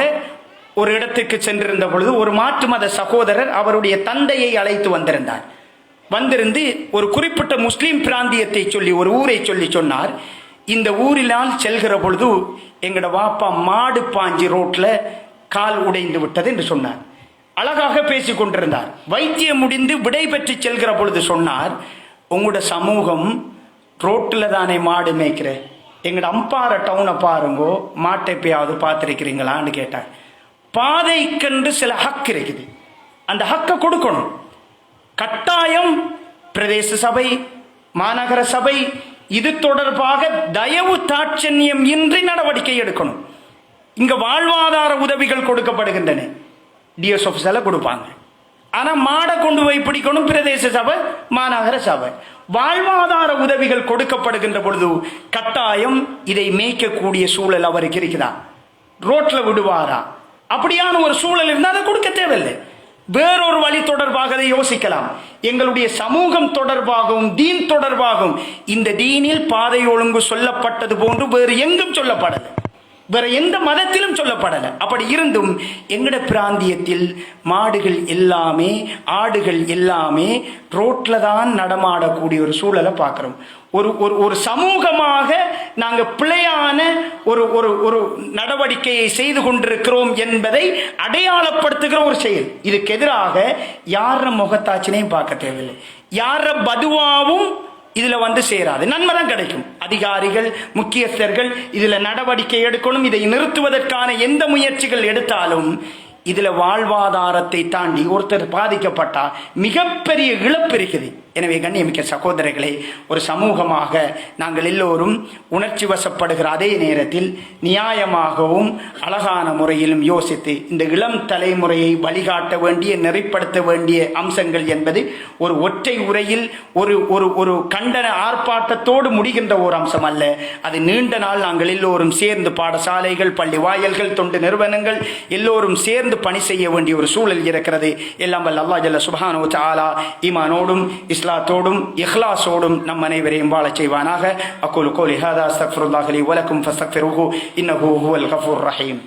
ஒரு இடத்துக்கு சென்றிருந்த பொழுது ஒரு மாற்று மத சகோதரர் அவருடைய தந்தையை அழைத்து வந்திருந்தார். வந்திருந்து ஒரு குறிப்பிட்ட முஸ்லீம் பிராந்தியத்தை சொல்லி, ஒரு ஊரை சொல்லி சொன்னார், இந்த ஊரினால் செல்கிற பொழுது எங்கட வாப்பா மாடு பாஞ்சி ரோட்ல கால் உடைந்து விட்டது என்று சொன்னார். அழகாக பேசிக் கொண்டிருந்தார். வைத்தியம் முடிந்து விடை பெற்று செல்கிற பொழுது சொன்னார், உங்களோட சமூகம் ரோட்டில் தானே மாடு மேய்க்கிற, எங்கட அம்பார டவுனை பாருங்கோ, மாட்டை எப்பயாவது பார்த்துருக்கிறீங்களான்னு கேட்டார். பாதைக்கென்று சில ஹக் இருக்குது, அந்த ஹக்கை கொடுக்கணும். கட்டாயம் பிரதேச சபை, மாநகர சபை இது தொடர்பாக தயவு தாட்சண்யம் இன்றி நடவடிக்கை எடுக்கணும். இங்க வாழ்வாதார உதவிகள் கொடுக்கப்படுகின்றன, டிஎஸ் ஆஃபீஸில் கொடுப்பாங்க, ஆனா மாடை கொண்டு போய் பிடிக்கணும் பிரதேச சபை, மாநகர சபை. வாழ்வாதார உதவிகள் கொடுக்கப்படுகின்ற பொழுது கட்டாயம் இதை மேய்க்கக்கூடிய சூழல் அவருக்கு இருக்குதா? ரோட்ல விடுவாரா? அப்படியான ஒரு சூழல் இருந்தால் அதை கொடுக்க தேவையில்லை. வேறொரு வழி தொடர்பாக அதை யோசிக்கலாம். எங்களுடைய சமூகம் தொடர்பாகவும் தீன் தொடர்பாகவும் இந்த தீனில் பாதை ஒழுங்கு சொல்லப்பட்டது போன்று வேறு எங்கும் சொல்லப்படலை, வேற எந்த மதத்திலும் சொல்லப்படலை. அப்படி இருந்தும் எங்கட பிராந்தியத்தில் மாடுகள் எல்லாமே, ஆடுகள் எல்லாமே ரோட்ல தான் நடமாடக்கூடிய ஒரு சூழலை பார்க்கிறோம். ஒரு சமூகமாக நாங்கள் பிழையான ஒரு நடவடிக்கையை செய்து கொண்டிருக்கிறோம் என்பதை அடையாளப்படுத்துகிற ஒரு செயல். இதுக்கு எதிராக யார முகத்தாச்சினையும் பார்க்க தேவையில்லை, யார பதுவாவும் இதுல சேராது, நன்மை தான் கிடைக்கும். அதிகாரிகள், முக்கியஸ்தர்கள் இதுல நடவடிக்கை எடுக்கணும். இதை நிறுத்துவதற்கான எந்த முயற்சிகள் எடுத்தாலும் இதுல வாழ்வாதாரத்தை தாண்டி ஒருத்தர் பாதிக்கப்பட்டா மிகப்பெரிய இழப்பு இருக்குது. எனவே கண்ணியமிக்க சகோதரர்களே, ஒரு சமூகமாக நாங்கள் எல்லோரும் உணர்ச்சி வசப்படுகிற அதே நேரத்தில் நியாயமாகவும் அழகான முறையிலும் யோசித்து இந்த இளம் தலைமுறையை வழிகாட்ட வேண்டிய, நெறிப்படுத்த வேண்டிய அம்சங்கள் என்பது ஒரு ஒற்றை உரையில் ஒரு கண்டன ஆர்ப்பாட்டத்தோடு முடிகின்ற ஒரு அம்சம் அல்ல. அது நீண்ட நாள் நாங்கள் எல்லோரும் சேர்ந்து பாடசாலைகள், பள்ளி வாயல்கள், தொண்டு நிறுவனங்கள் எல்லோரும் சேர்ந்து பணி செய்ய வேண்டிய ஒரு சூழல் இருக்கிறது. எல்லாம் வல்ல அல்லாஹ் ஜல்ல சுப்ஹானஹு வ தஆலா ஈமானோடும் இஸ்லாத்தோடும் இஹ்லாஸோடும் நம் அனைவரையும் வாழச் செய்வானாக. அக்கூலு கௌலி ஹாதா அஸ்தக்ஃபிருல்லாஹ் லி வ லக்கும் ஃபஸ்தக்ஃபிருஹு இன்னஹு ஹுவல் கஃபூர் ரஹீம்.